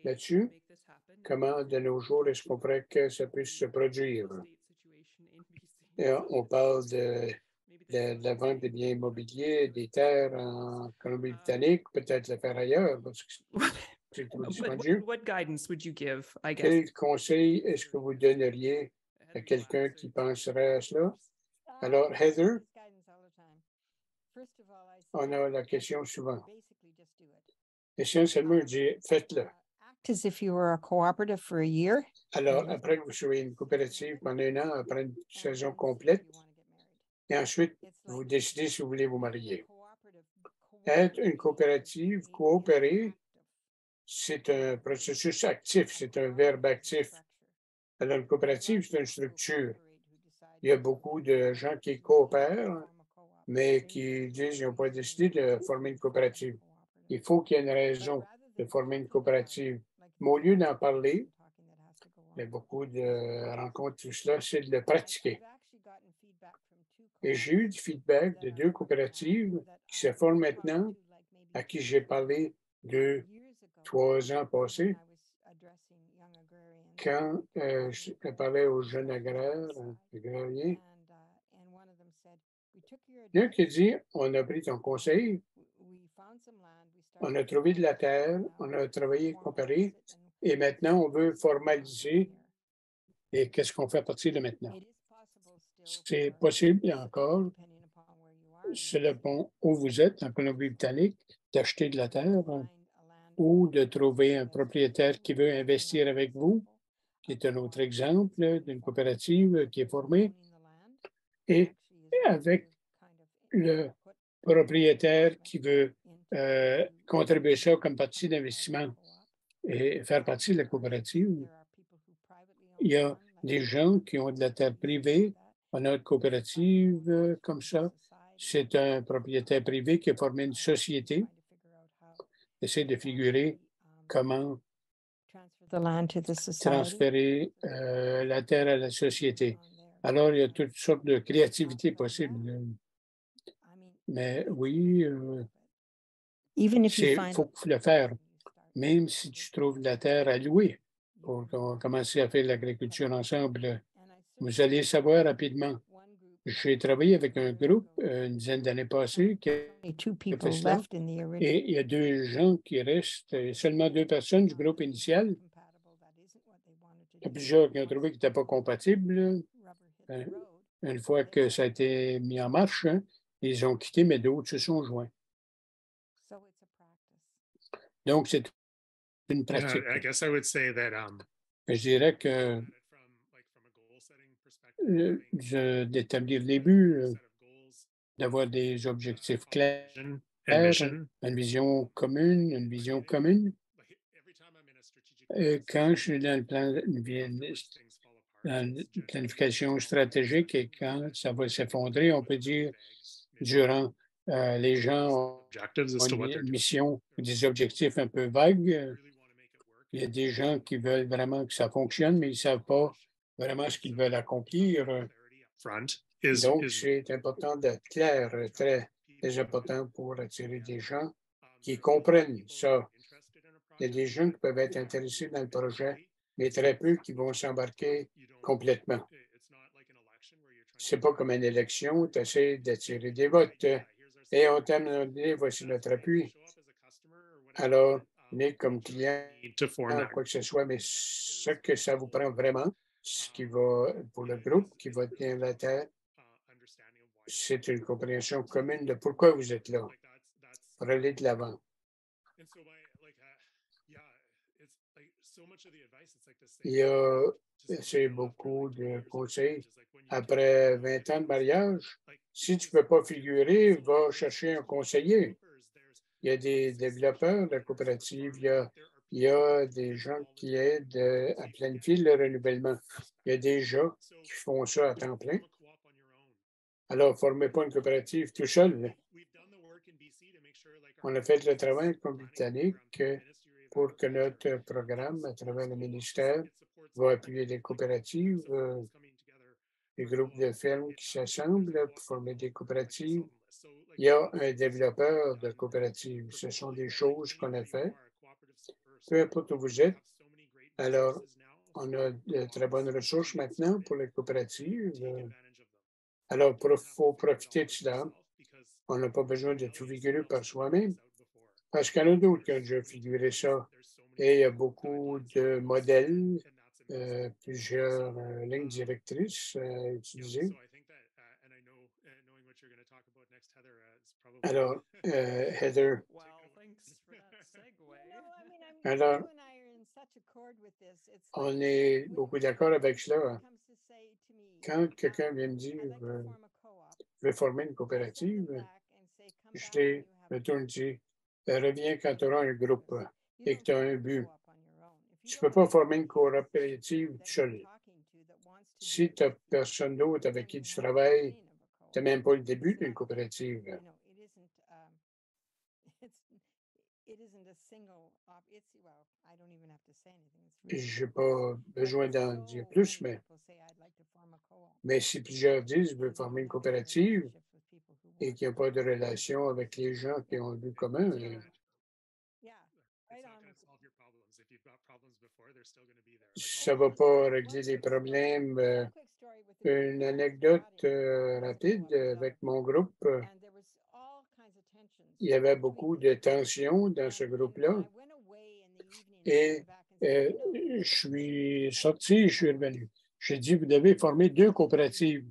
là-dessus, comment de nos jours est-ce qu'on pourrait que ça puisse se produire? Et on parle de la vente des biens immobiliers, des terres en Colombie-Britannique, peut-être le faire ailleurs, parce que c'est trop dispendieux. Quel conseil est-ce que vous donneriez à quelqu'un qui penserait à cela? Alors, Heather, on a la question souvent. Essentiellement, je dis, faites-le. As if you were a cooperative for a year. Alors, après que vous soyez une coopérative pendant un an, après une saison complète, et ensuite, vous décidez si vous voulez vous marier. Être une coopérative coopérée, c'est un processus actif, c'est un verbe actif. Alors, une coopérative, c'est une structure. Il y a beaucoup de gens qui coopèrent, mais qui disent qu'ils n'ont pas décidé de former une coopérative. Il faut qu'il y ait une raison de former une coopérative. Mais au lieu d'en parler, il y a beaucoup de rencontres, tout cela, c'est de le pratiquer. Et j'ai eu du feedback de 2 coopératives qui se forment maintenant, à qui j'ai parlé 2-3 ans passés, quand je parlais aux jeunes agrariens. Il y en a qui dit, on a pris ton conseil, on a trouvé de la terre, on a travaillé comparé, et maintenant on veut formaliser. Et qu'est-ce qu'on fait à partir de maintenant? C'est possible encore, selon où vous êtes, en Colombie-Britannique, d'acheter de la terre ou de trouver un propriétaire qui veut investir avec vous, qui est un autre exemple d'une coopérative qui est formée, et avec le propriétaire qui veut contribuer ça comme partie d'investissement et faire partie de la coopérative. Il y a des gens qui ont de la terre privée. On a une coopérative comme ça. C'est un propriétaire privé qui a formé une société. Essaie de figurer comment transférer la terre à la société. Alors, il y a toutes sortes de créativités possibles. Mais oui, il faut le faire, même si tu trouves de la terre à louer pour commencer à faire l'agriculture ensemble. Vous allez savoir rapidement. J'ai travaillé avec un groupe une dizaine d'années passées qui a fait cela. Et il y a 2 gens qui restent, seulement 2 personnes du groupe initial. Il y a plusieurs qui ont trouvé qu'ils n'étaient pas compatibles. Une fois que ça a été mis en marche, ils ont quitté, mais d'autres se sont joints. Donc, c'est une pratique. Je dirais que d'établir des buts, d'avoir des objectifs clairs, une vision commune, quand je suis dans le plan, dans une planification stratégique et quand ça va s'effondrer, on peut dire, durant les gens ont une mission, des objectifs un peu vagues. Il y a des gens qui veulent vraiment que ça fonctionne, mais ils ne savent pas vraiment ce qu'ils veulent accomplir. Donc, c'est important d'être clair, très important pour attirer des gens qui comprennent ça. Il y a des gens qui peuvent être intéressés dans le projet, mais très peu qui vont s'embarquer complètement. Ce n'est pas comme une élection, tu essaies d'attirer des votes. Et on t'a demandé, voici notre appui. Alors, venez comme client, quoi que ce soit, mais ce que ça vous prend vraiment, ce qui va, pour le groupe qui va tenir la tête, c'est une compréhension commune de pourquoi vous êtes là, pour aller de l'avant. Il y a c'est beaucoup de conseils. Après 20 ans de mariage, si tu ne peux pas figurer, va chercher un conseiller. Il y a des développeurs de coopératives, il y a des gens qui aident à planifier le renouvellement. Il y a des gens qui font ça à temps plein. Alors, ne formez pas une coopérative tout seul. On a fait le travail comme Britannique pour que notre programme, à travers le ministère, va appuyer les coopératives, les groupes de fermes qui s'assemblent pour former des coopératives. Il y a un développeur de coopératives. Ce sont des choses qu'on a faites. Peu importe où vous êtes. Alors, on a de très bonnes ressources maintenant pour les coopératives. Alors, il faut profiter de cela. On n'a pas besoin de tout figurer par soi-même, parce qu'il y en a d'autres qui ont déjà figuré ça. Et il y a beaucoup de modèles, plusieurs lignes directrices à utiliser. Alors, Heather. Alors, on est beaucoup d'accord avec cela. Quand quelqu'un vient me dire je veux former une coopérative, je me tourne et dis reviens quand tu auras un groupe et que tu as un but. Tu ne peux pas former une coopérative tout seul. Si tu n'as personne d'autre avec qui tu travailles, tu n'as même pas le début d'une coopérative. Je n'ai pas besoin d'en dire plus, mais si plusieurs disent je veux former une coopérative et qu'il n'y a pas de relation avec les gens qui ont un but commun, ça ne va pas régler les problèmes. Une anecdote rapide avec mon groupe. Il y avait beaucoup de tensions dans ce groupe-là. Et je suis sorti, je suis revenu. J'ai dit, vous devez former 2 coopératives.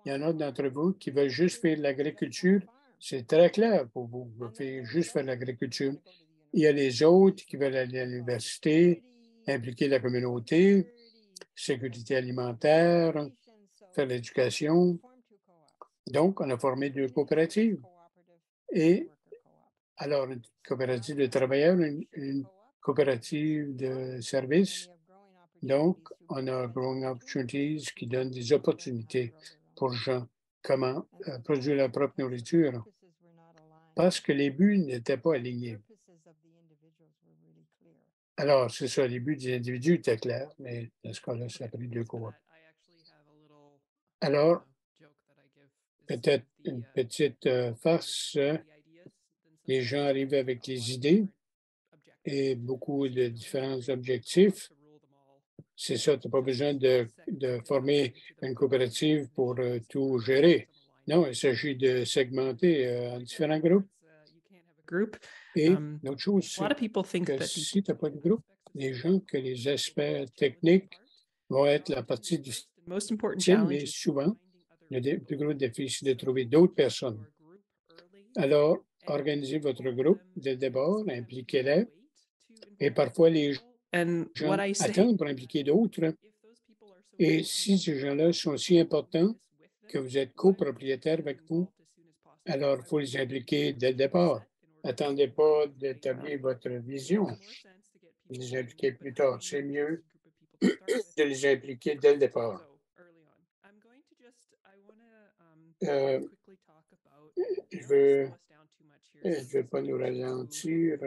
Il y en a d'entre vous qui veulent juste faire de l'agriculture. C'est très clair pour vous. Vous pouvez juste faire de l'agriculture. Il y a les autres qui veulent aller à l'université, impliquer la communauté, sécurité alimentaire, faire l'éducation. Donc, on a formé 2 coopératives. Et alors, une coopérative de travailleurs, une coopérative de services. Donc, on a Growing Opportunities qui donne des opportunités pour gens comment produire leur propre nourriture parce que les buts n'étaient pas alignés. Alors, c'est ça, les buts des individus étaient clairs, mais dans ce cas-là, ça a pris 2 cours. Alors, peut-être une petite farce. Les gens arrivent avec les idées et beaucoup de différents objectifs. C'est ça, tu n'as pas besoin de former une coopérative pour tout gérer. Non, il s'agit de segmenter en différents groupes. Et l'autre chose, c'est que si tu n'as pas de groupe, les gens que les aspects techniques vont être la partie difficile, mais souvent, le plus gros défi, c'est de trouver d'autres personnes. Alors, organisez votre groupe de départ, impliquez-les. Et parfois, les gens attendent pour impliquer d'autres. Et si ces gens-là sont si importants que vous êtes copropriétaire avec vous, alors il faut les impliquer dès le départ. Attendez pas d'établir votre vision. Les impliquer plus tard. C'est mieux de les impliquer dès le départ. Je ne veux pas nous ralentir.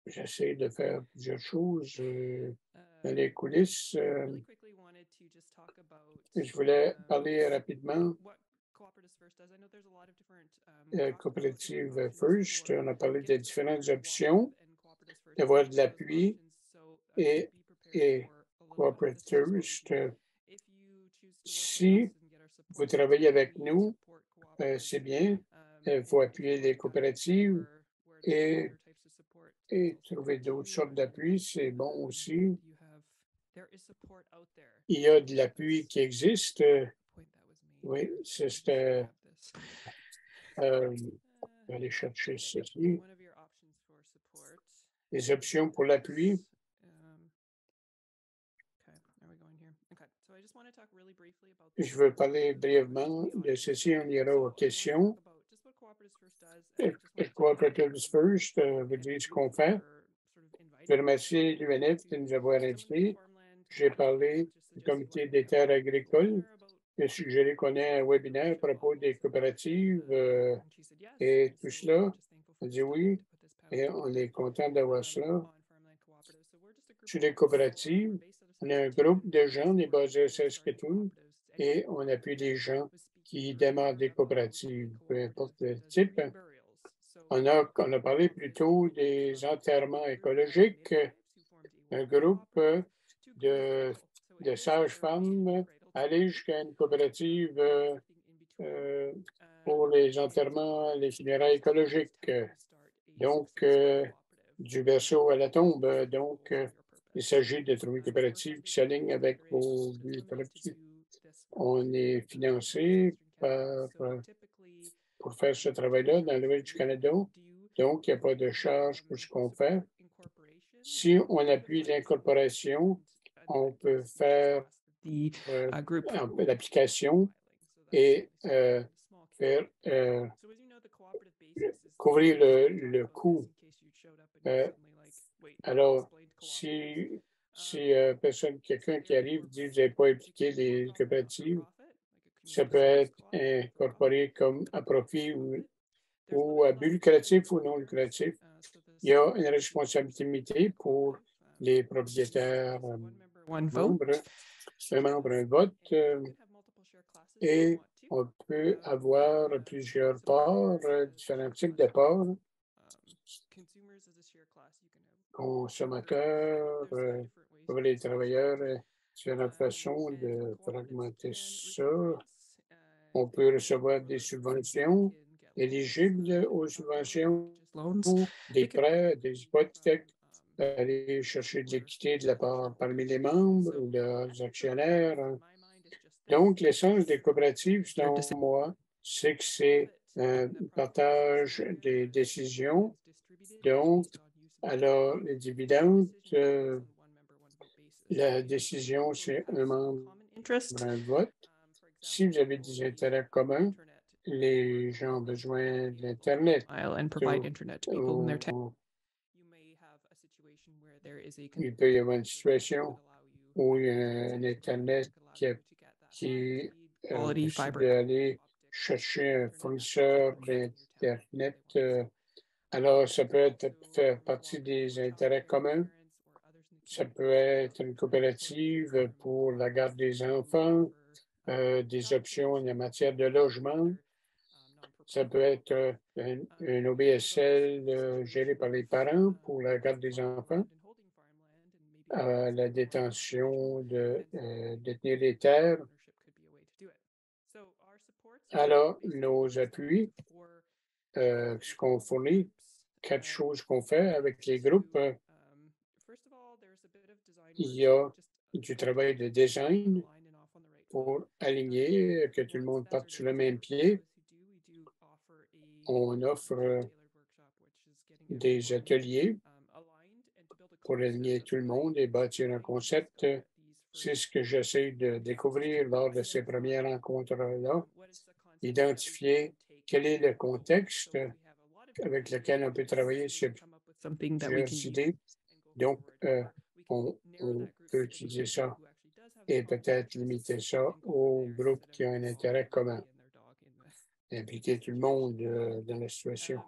J'essaie de faire plusieurs choses dans les coulisses. Je voulais parler rapidement. Coopérative First, on a parlé des différentes options, d'avoir de l'appui et Corporate First. Si vous travaillez avec nous, c'est bien. Il faut appuyer les coopératives et, et trouver d'autres sortes d'appui, c'est bon aussi. Il y a de l'appui qui existe. Oui, c'est je vais aller chercher ceci. Les options pour l'appui. Je veux parler brièvement de ceci. On ira aux questions. Cooperatives First vous dire ce qu'on fait. Je veux remercier l'UNF de nous avoir invités. J'ai parlé du comité des terres agricoles. J'ai suggéré qu'on ait un webinaire à propos des coopératives et tout cela. On dit oui et on est content d'avoir cela. Sur les coopératives, on a un groupe de gens, on est basé à Saskatoon et on appuie les gens qui démarrent des coopératives, peu importe le type. On a parlé plutôt des enterrements écologiques, un groupe de sages-femmes aller jusqu'à une coopérative pour les enterrements, les funérailles écologiques. Donc, du berceau à la tombe. Donc, il s'agit de trouver une coopérative qui s'aligne avec vos buts collectifs. On est financé pour faire ce travail-là dans l'Ouest du Canada. Donc, il n'y a pas de charge pour ce qu'on fait. Si on appuie l'incorporation, on peut faire l'application et faire couvrir le coût. Alors, si quelqu'un qui arrive dit vous n'avez pas impliqué les coopératives, ça peut être incorporé comme à profit ou à but lucratif ou non lucratif. Il y a une responsabilité limitée pour les propriétaires membres. Un membre, un vote. Et on peut avoir plusieurs parts, différents types de parts. Consommateurs, pour les travailleurs, différentes façons de fragmenter ça. On peut recevoir des subventions éligibles aux subventions, des prêts, des hypothèques, aller chercher de l'équité de la part parmi les membres ou leurs actionnaires. Donc, l'essence des coopératives, selon moi, c'est que c'est un partage des décisions. Donc, alors, les dividendes, la décision, c'est un membre, un vote. Si vous avez des intérêts communs, les gens ont besoin de l'Internet. Il peut y avoir une situation où il y a un Internet qui possible d'aller chercher un fournisseur d'Internet. Alors, ça peut faire partie des intérêts communs. Ça peut être une coopérative pour la garde des enfants, des options en matière de logement. Ça peut être un OBSL géré par les parents pour la garde des enfants, la détention de détenir les terres. Alors, nos appuis, ce qu'on fournit, 4 choses qu'on fait avec les groupes. Il y a du travail de design pour aligner, que tout le monde parte sur le même pied. On offre des ateliers pour aligner tout le monde et bâtir un concept. C'est ce que j'essaie de découvrir lors de ces premières rencontres-là. Identifier quel est le contexte avec lequel on peut travailler sur plusieurs idées. Donc, on peut utiliser ça et peut-être limiter ça aux groupes qui ont un intérêt commun. Impliquer tout le monde dans la situation.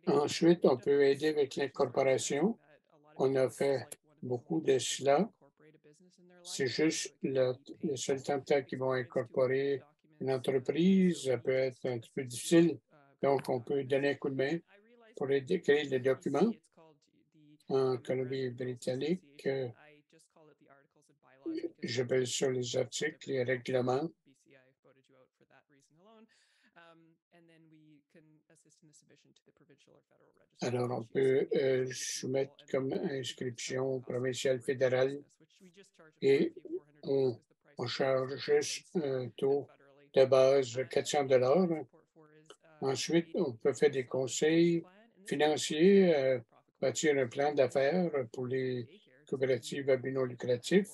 Ensuite, on peut aider avec l'incorporation. On a fait beaucoup de cela. C'est juste le seul temps qu'ils vont incorporer une entreprise. Ça peut être un petit peu difficile. Donc, on peut donner un coup de main pour créer le document en Colombie-Britannique. J'appelle ça les articles, les règlements. Alors, on peut soumettre comme inscription provinciale fédérale et on charge juste un taux de base de 400 $. Ensuite, on peut faire des conseils financiers, bâtir un plan d'affaires pour les coopératives à but non lucratif,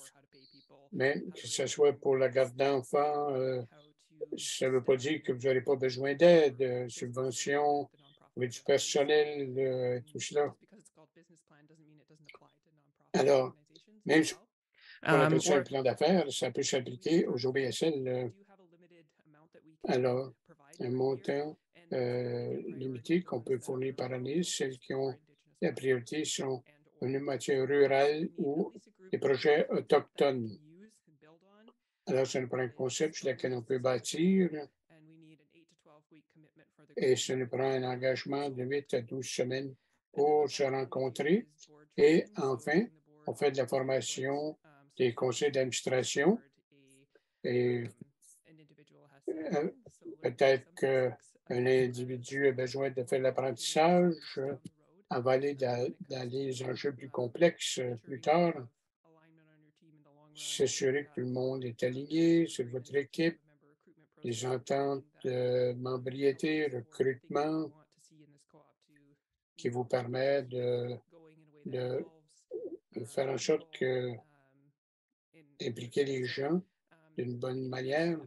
mais que ce soit pour la garde d'enfants, ça ne veut pas dire que vous n'aurez pas besoin d'aide, subventions, avec du personnel, tout cela. Alors, même si on appelle ça un plan d'affaires, ça peut s'appliquer aux OBSL. Alors, un montant limité qu'on peut fournir par année, celles qui ont la priorité sont une matière rurale ou des projets autochtones. Alors, ça nous prend un concept sur lequel on peut bâtir et ça nous prend un engagement de 8 à 12 semaines pour se rencontrer. Et enfin, on fait de la formation des conseils d'administration et peut-être qu'un individu a besoin de faire l'apprentissage avant d'aller dans les enjeux plus complexes plus tard. S'assurer que tout le monde est aligné sur votre équipe, les ententes de membriété, recrutement, qui vous permettent de faire en sorte que impliquer les gens d'une bonne manière.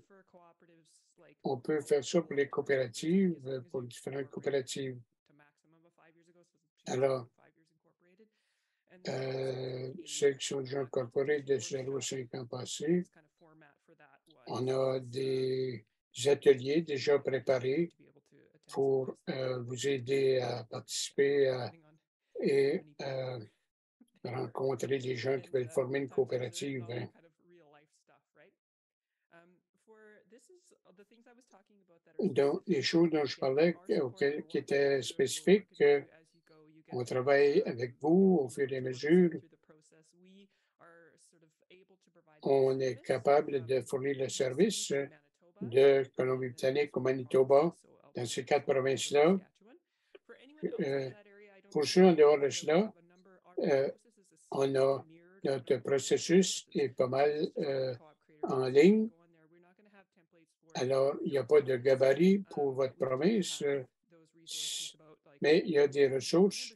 On peut faire ça pour les coopératives, pour différentes coopératives. Alors, ceux qui sont déjà incorporés de 0 à 5 ans passés, on a des ateliers déjà préparés pour vous aider à participer et rencontrer des gens qui veulent former une coopérative. Donc, les choses dont je parlais qui étaient spécifiques, on travaille avec vous au fur et à mesure. On est capable de fournir le service de Colombie-Britannique au Manitoba, dans ces 4 provinces-là. Pour ceux en dehors de cela, on a notre processus est pas mal en ligne. Alors, il n'y a pas de gabarit pour votre province, mais il y a des ressources,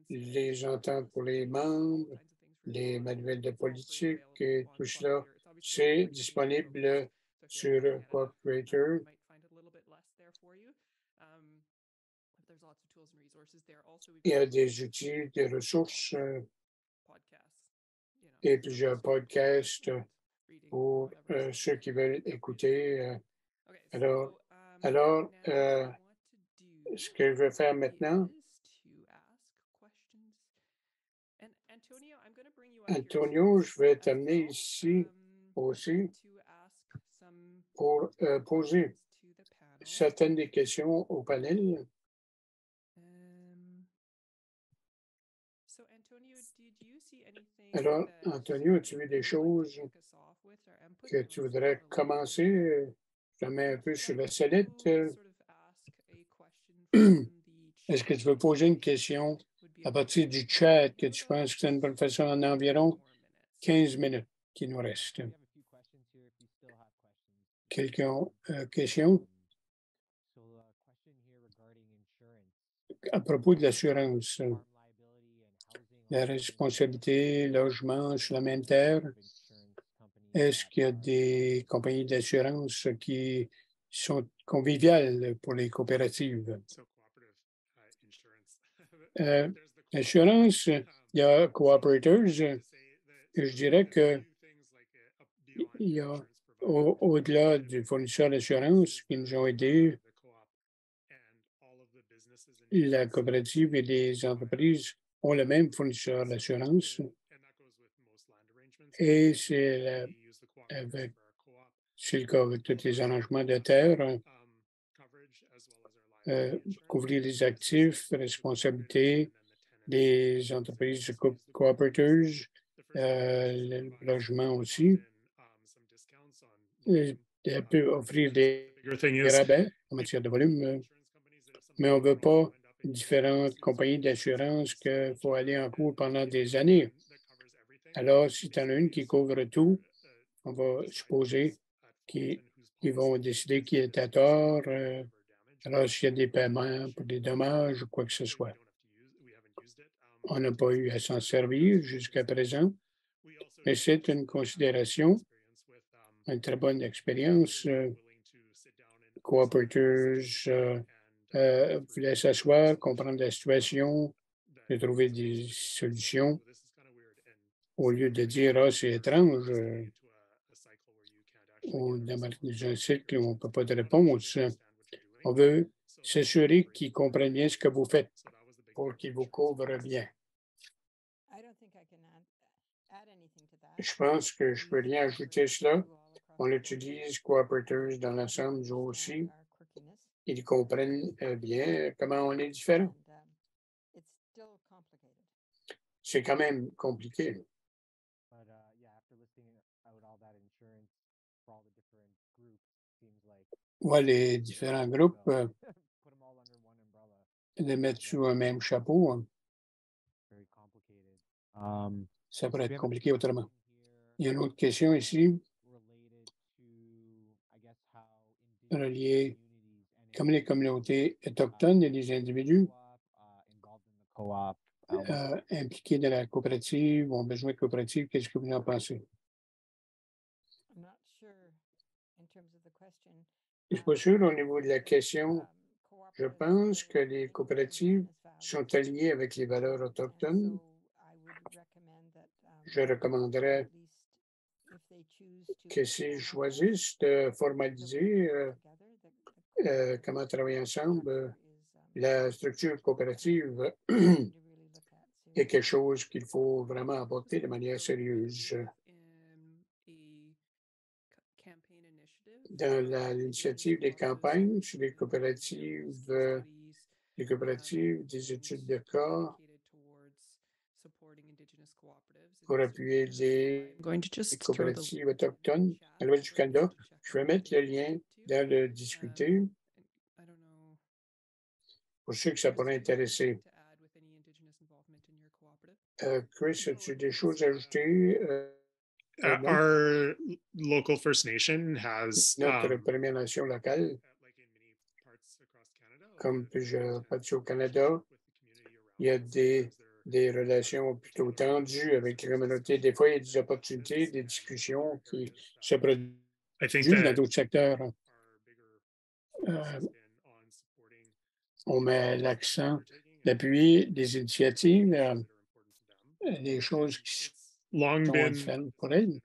les ententes pour les membres, les manuels de politique, et tout cela, c'est disponible sur Cooperator. Il y a des outils, des ressources et plusieurs podcasts pour ceux qui veulent écouter. Alors, ce que je vais faire maintenant, Antonio, je vais t'amener ici aussi pour poser certaines des questions au panel. Alors, Antonio, as-tu vu des choses que tu voudrais commencer? Je te mets un peu sur la sellette. Est-ce que tu veux poser une question à partir du chat que tu penses que c'est une bonne façon en environ 15 minutes qui nous reste? Quelques questions? À propos de l'assurance, la responsabilité, logement sur la même terre, est-ce qu'il y a des compagnies d'assurance qui sont conviviales pour les coopératives? Assurance, il y a Cooperators. Je dirais que il y a, au-delà du fournisseur d'assurance qui nous ont aidés, la coopérative et les entreprises ont le même fournisseur d'assurance. Et c'est le cas avec tous les arrangements de terre, couvrir les actifs, responsabilités des entreprises de coopérateurs, le logement aussi. Elle peut offrir des rabais en matière de volume, mais on ne veut pas différentes compagnies d'assurance qu'il faut aller en cours pendant des années. Alors, si tu en as une qui couvre tout, on va supposer qu'ils vont décider qui est à tort. Alors, s'il y a des paiements pour des dommages ou quoi que ce soit. On n'a pas eu à s'en servir jusqu'à présent, mais c'est une considération, une très bonne expérience. Cooperators voulaient s'asseoir, comprendre la situation, et trouver des solutions au lieu de dire « Ah, c'est étrange, on démarre dans un cycle où on ne peut pas de réponse ». On veut s'assurer qu'ils comprennent bien ce que vous faites pour qu'ils vous couvrent bien. Je pense que je ne peux rien ajouter à cela. On utilise Cooperators dans l'ensemble, nous aussi. Ils comprennent bien comment on est différent. C'est quand même compliqué. Ouais, les différents groupes, les mettre sous un même chapeau, ça pourrait être compliqué autrement. Il y a une autre question ici, reliée comme les communautés autochtones et les individus impliqués dans la coopérative, ont besoin de coopérative. Qu'est-ce que vous en pensez? Je ne suis pas sûr au niveau de la question. Je pense que les coopératives sont alignées avec les valeurs autochtones. Je recommanderais que s'ils choisissent de formaliser comment travailler ensemble, la structure coopérative est quelque chose qu'il faut vraiment aborder de manière sérieuse. Dans l'initiative des campagnes sur les coopératives, des études de cas pour appuyer les coopératives autochtones à l'ouest du Canada. Je vais mettre le lien dans le discuter pour ceux que ça pourrait intéresser. Chris, as-tu des choses à ajouter? Our local First Nation has Notre Première Nation locale, comme plusieurs parties au Canada, il y a des relations plutôt tendues avec les communautés. Des fois, il y a des opportunités, des discussions qui se produisent dans d'autres secteurs. On met l'accent d'appuyer des initiatives, des choses qui sont différentes pour elles.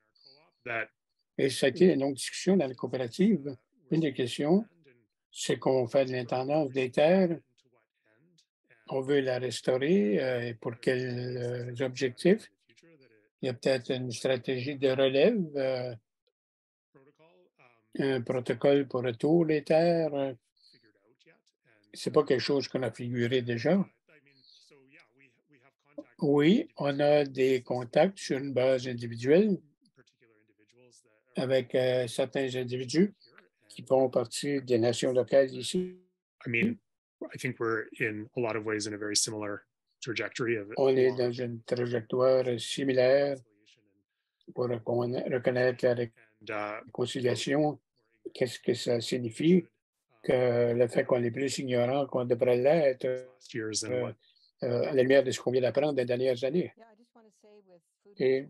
Et ça a été une longue discussion dans la coopérative. Une des questions, c'est qu'on fait de l'intendance des terres. On veut la restaurer. Pour quels objectifs? Il y a peut-être une stratégie de relève, un protocole pour retour des terres. Ce n'est pas quelque chose qu'on a figuré déjà. Oui, on a des contacts sur une base individuelle avec certains individus qui font partie des nations locales ici. I think we're in a lot of ways in a very similar trajectory of it. On est dans une trajectoire similaire pour reconnaître la réconciliation. Qu'est-ce que ça signifie? Que le fait qu'on est plus ignorant qu'on devrait l'être à la lumière de ce qu'on vient d'apprendre des dernières années. Et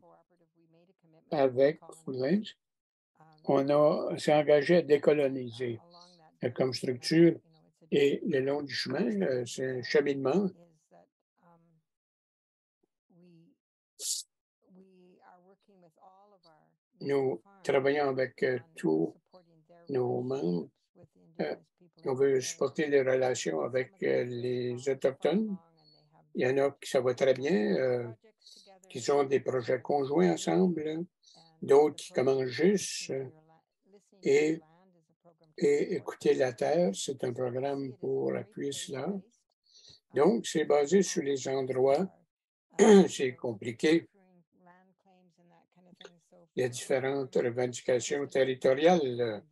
avec Foodlands, on s'est engagé à décoloniser comme structure et le long du chemin, c'est un cheminement. Nous travaillons avec tous nos membres. On veut supporter les relations avec les Autochtones. Il y en a qui ça va très bien, qui ont des projets conjoints ensemble, d'autres qui commencent juste. Et écouter la terre, c'est un programme pour appuyer cela. Donc, c'est basé sur les endroits. C'est compliqué. Il y a différentes revendications territoriales.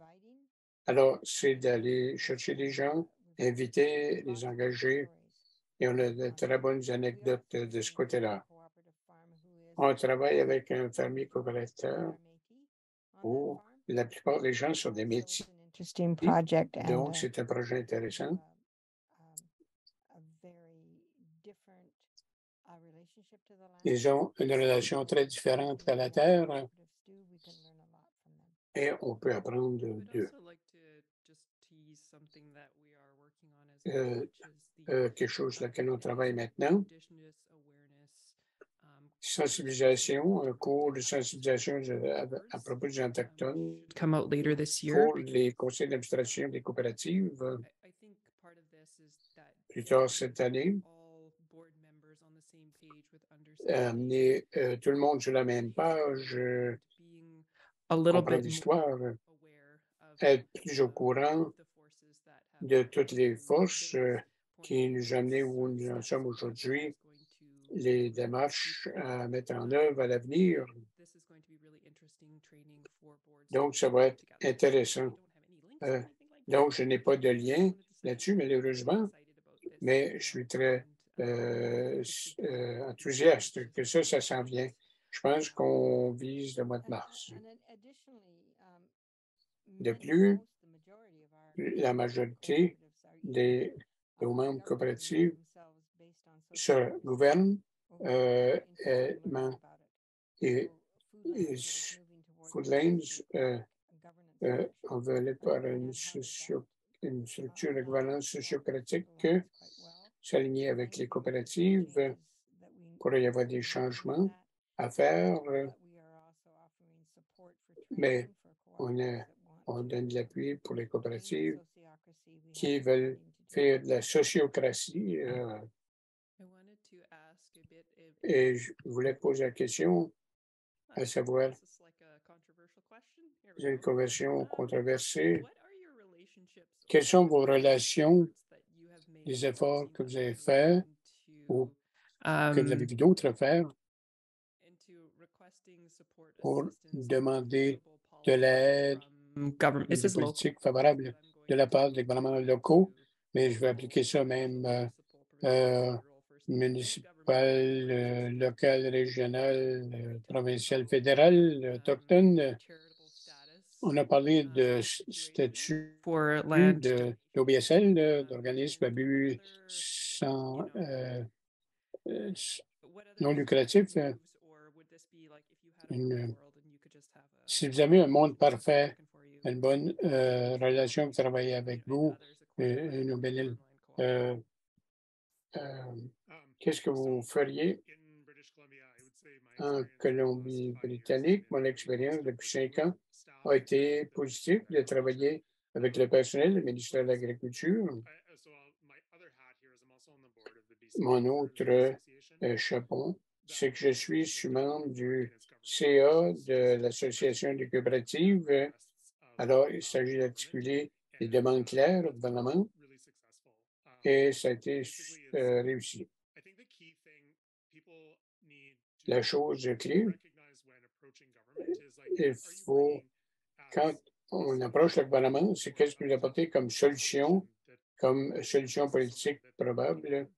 Alors, c'est d'aller chercher des gens inviter, les engager. Et on a de très bonnes anecdotes de ce côté-là. On travaille avec un fermier coopérateur où la plupart des gens sont des métiers. Donc, c'est un projet intéressant. Ils ont une relation très différente à la terre et on peut apprendre d'eux. Quelque chose sur lequel on travaille maintenant, sensibilisation, un cours de sensibilisation à propos des Autochtones pour les conseils d'administration des coopératives plus tard cette année. Amener tout le monde sur la même page, comprendre l'histoire, être plus au courant de toutes les forces qui nous ont amenés où nous en sommes aujourd'hui, les démarches à mettre en œuvre à l'avenir. Donc, ça va être intéressant. Donc, je n'ai pas de lien là-dessus, malheureusement, mais je suis très enthousiaste que ça s'en vient. Je pense qu'on vise le mois de mars. De plus, la majorité des membres coopératifs se gouvernent et Foodlands envolé par une structure de gouvernance sociocratique s'aligner avec les coopératives. Il pourrait y avoir des changements à faire, mais on donne de l'appui pour les coopératives qui veulent faire de la sociocratie. Et je voulais poser la question, à savoir, c'est une conversion controversée. Quelles sont vos relations, les efforts que vous avez faits ou que vous avez vu d'autres faire pour demander de l'aide, des politiques favorables de la part des gouvernements locaux, mais je vais appliquer ça même municipal, local, régional, provincial, fédéral, autochtone. On a parlé de statut de l'OBSL, d'organisme à but sans non lucratif. Si vous avez un monde parfait, une bonne relation, vous travaillez avec vous, qu'est-ce que vous feriez en Colombie-Britannique? Mon expérience depuis 5 ans a été positive de travailler avec le personnel du ministère de l'Agriculture. Mon autre chapeau, c'est que je suis membre du CA de l'Association des coopératives. Alors, il s'agit d'articuler des demandes claires au gouvernement et ça a été réussi. La chose clé, il faut, quand on approche le gouvernement, c'est qu'est-ce que vous apportez comme solution politique probable.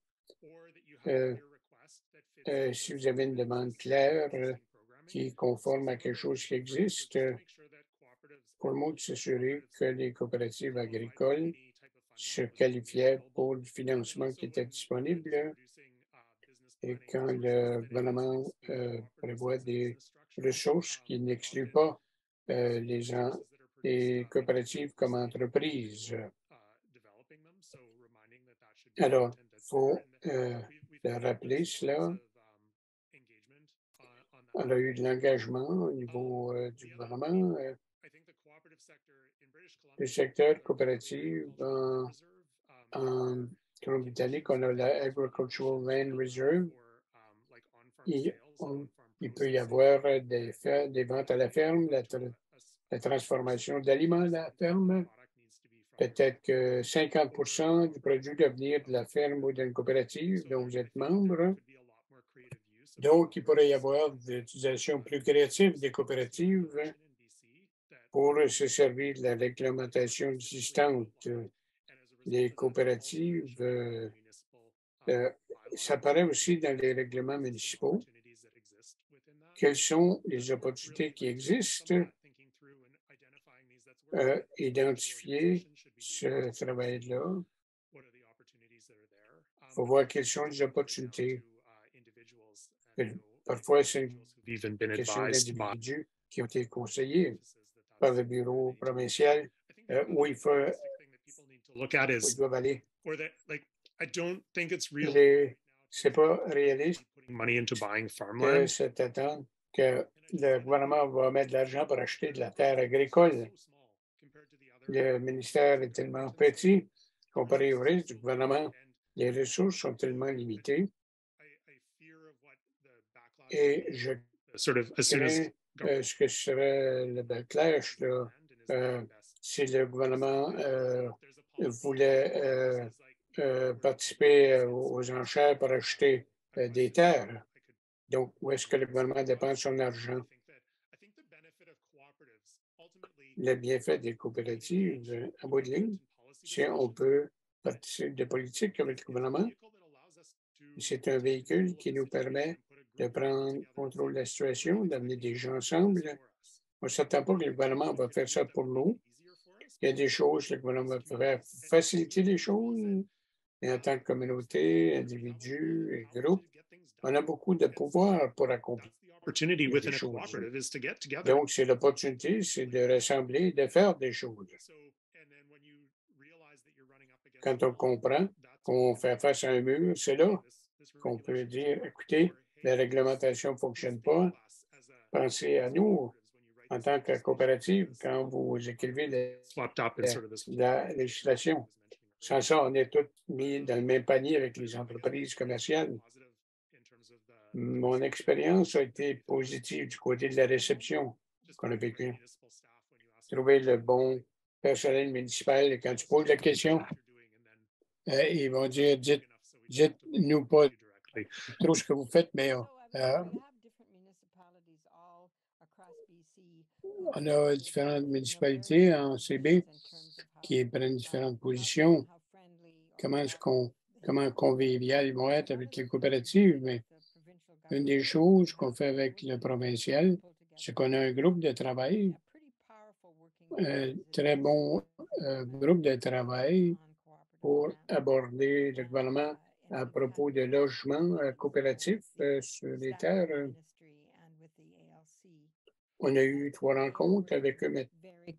Si vous avez une demande claire qui est conforme à quelque chose qui existe, pour le monde s'assurer que les coopératives agricoles se qualifiaient pour le financement qui était disponible. Et quand le gouvernement prévoit des ressources qui n'excluent pas les coopératives comme entreprises. Alors, il faut rappeler cela. On a eu de l'engagement au niveau du gouvernement. Le secteur coopératif en Colombie-Britannique, on a la Agricultural Land Reserve. Il peut y avoir des ventes à la ferme, la transformation d'aliments à la ferme. Peut-être que 50% du produit doit venir de la ferme ou d'une coopérative dont vous êtes membre. Donc, il pourrait y avoir des utilisations plus créatives des coopératives pour se servir de la réglementation existante. les coopératives, ça apparaît aussi dans les règlements municipaux. Quelles sont les opportunités qui existent? Identifier ce travail-là. Il faut voir quelles sont les opportunités. Parfois, c'est une question d'individus qui ont été conseillés par le bureau provincial où ils doivent aller. C'est pas réaliste de s'attendre que le gouvernement va mettre de l'argent pour acheter de la terre agricole. Le ministère est tellement petit comparé au reste du gouvernement. Les ressources sont tellement limitées. Et je crains ce que serait le backlash si le gouvernement voulait participer aux enchères pour acheter des terres. Donc, où est-ce que le gouvernement dépense son argent? Le bienfait des coopératives, à bout de ligne, c'est on peut participer de politique avec le gouvernement. C'est un véhicule qui nous permet de prendre contrôle de la situation, d'amener des gens ensemble. On ne s'attend pas que le gouvernement va faire ça pour nous. Il y a des choses que le gouvernement va faire faciliter les choses. Et en tant que communauté, individus et groupes, on a beaucoup de pouvoir pour accomplir des choses. Donc, c'est l'opportunité, c'est de rassembler, de faire des choses. Quand on comprend qu'on fait face à un mur, c'est là qu'on peut dire, écoutez, la réglementation ne fonctionne pas. Pensez à nous en tant que coopérative quand vous écrivez la législation. Sans ça, on est tous mis dans le même panier avec les entreprises commerciales. Mon expérience a été positive du côté de la réception qu'on a vécue. Trouver le bon personnel municipal, et quand tu poses la question, ils vont dire, dites-nous pas trop ce que vous faites, mais on a différentes municipalités en CB qui prennent différentes positions. Comment convivial ils vont être avec les coopératives, mais une des choses qu'on fait avec le provincial, c'est qu'on a un groupe de travail, un très bon groupe de travail pour aborder le gouvernement à propos de logements coopératifs sur les terres. On a eu 3 rencontres avec eux maintenant. Ils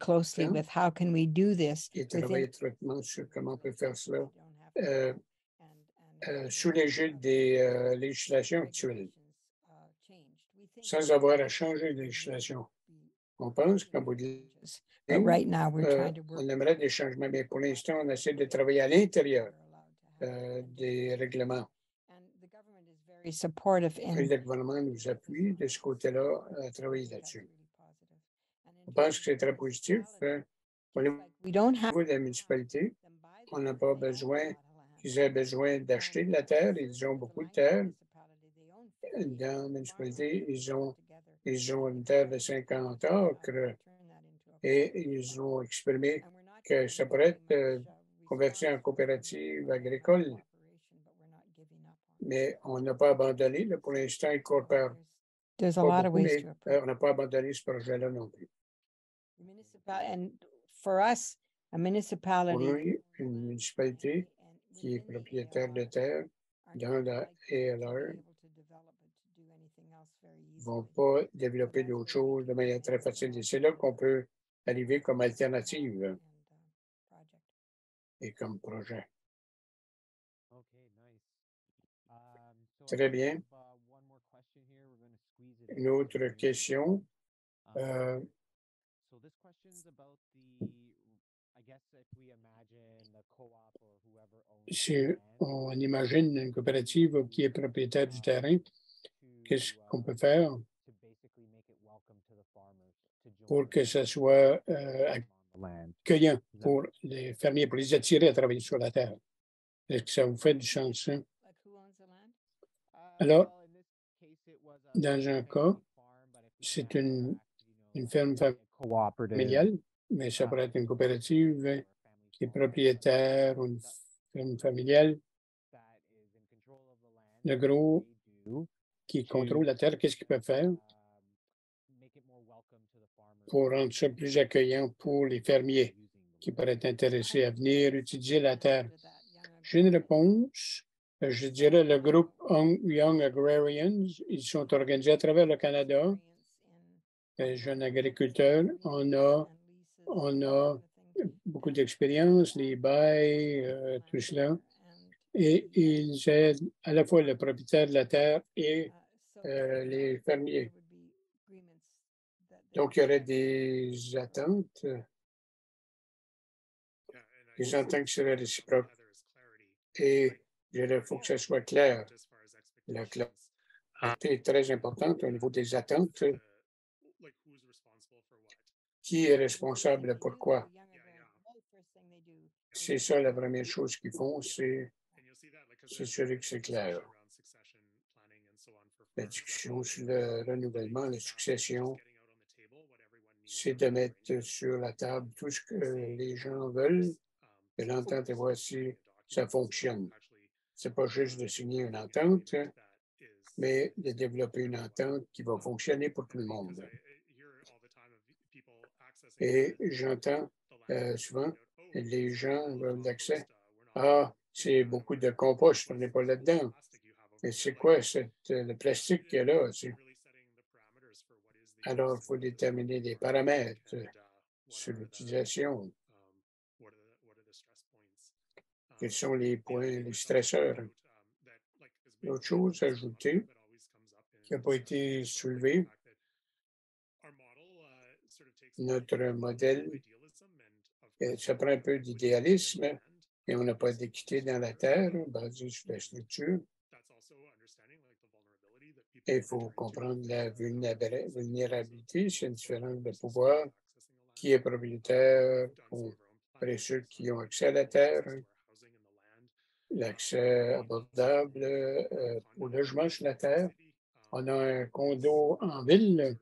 travaillent étroitement sur comment on peut faire cela sous l'égide des législations actuelles, sans avoir à changer de législation. On pense qu'en bout de ligne, on aimerait des changements, mais pour l'instant, on essaie de travailler à l'intérieur des règlements. Et le gouvernement nous appuie de ce côté-là à travailler là-dessus. On pense que c'est très positif. Au niveau de la municipalité, on n'a pas besoin qu'ils aient besoin d'acheter de la terre. Ils ont beaucoup de terre. Dans la municipalité, ils ont une terre de 50 acres et ils ont exprimé que ça pourrait être converti en coopérative agricole. Mais on n'a pas abandonné. Là, pour l'instant, ils coopèrent pas beaucoup, mais on n'a pas abandonné ce projet-là non plus. Pour nous, une municipalité qui est propriétaire de terre dans la ALR ne vont pas développer d'autres choses de manière très facile. Et c'est là qu'on peut arriver comme alternative et comme projet. Très bien. Une autre question. Si on imagine une coopérative qui est propriétaire du terrain, qu'est-ce qu'on peut faire pour que ce soit accueillant pour les fermiers, pour les attirer à travailler sur la terre? Est-ce que ça vous fait du sens? Hein? Alors, dans un cas, c'est une ferme familiale, mais ça pourrait être une coopérative qui est propriétaire ou une ferme familiale, le gros qui contrôle la terre, qu'est-ce qu'il peut faire pour rendre ça plus accueillant pour les fermiers qui pourraient être intéressés à venir utiliser la terre? J'ai une réponse. Je dirais le groupe Young Agrarians, ils sont organisés à travers le Canada. Les jeunes agriculteurs, on a beaucoup d'expérience, les bails, tout cela. Et ils aident à la fois le propriétaire de la terre et les fermiers. Donc, il y aurait des attentes. Les attentes qui seraient réciproques. Et il faut que ce soit clair. La clarté est très importante au niveau des attentes. Qui est responsable pour quoi? C'est ça la première chose qu'ils font, c'est s'assurer que c'est clair. La discussion sur le renouvellement, la succession, c'est de mettre sur la table tout ce que les gens veulent, de l'entente et voir si ça fonctionne. Ce n'est pas juste de signer une entente, mais de développer une entente qui va fonctionner pour tout le monde. Et j'entends souvent, les gens veulent l'accès. Ah, c'est beaucoup de compost, on n'est pas là-dedans. Et c'est quoi le plastique qu'il y a là? Alors, il faut déterminer des paramètres sur l'utilisation. Quels sont les points, les stresseurs? L'autre chose ajoutée qui n'a pas été soulevée, notre modèle, ça prend un peu d'idéalisme et on n'a pas d'équité dans la terre basée sur la structure. Et il faut comprendre la vulnérabilité, c'est une différence de pouvoir. Qui est propriétaire pour ceux qui ont accès à la terre, l'accès abordable au logement sur la terre. On a un condo en ville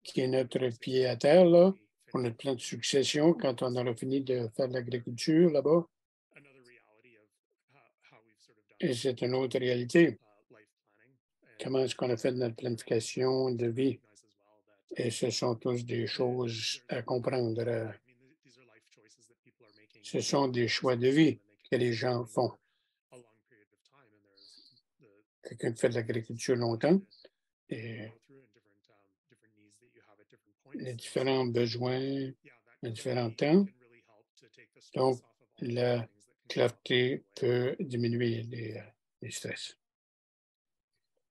qui est notre pied à terre, là, pour notre plan de succession quand on aura fini de faire de l'agriculture là-bas. Et c'est une autre réalité. Comment est-ce qu'on a fait notre planification de vie? Et ce sont tous des choses à comprendre. Ce sont des choix de vie que les gens font. Quelqu'un qui fait de l'agriculture longtemps et les différents besoins, les différents temps. Donc, la clarté peut diminuer les stress.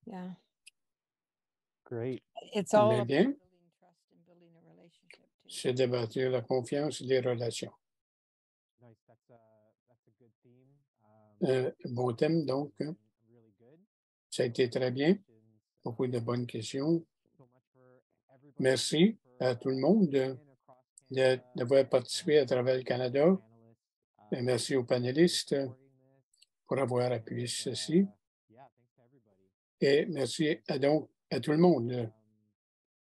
Yeah. Great. It's all Mais about bien, building trust and building a relationship too. c'est de bâtir la confiance et les relations. Nice. That's a good theme. Bon thème, donc. Really good. Ça a été très bien. Beaucoup de bonnes questions. So much for everybody. Merci à tout le monde d'avoir participé à travers le Canada. Et merci aux panélistes pour avoir appuyé ceci. Et merci donc à tout le monde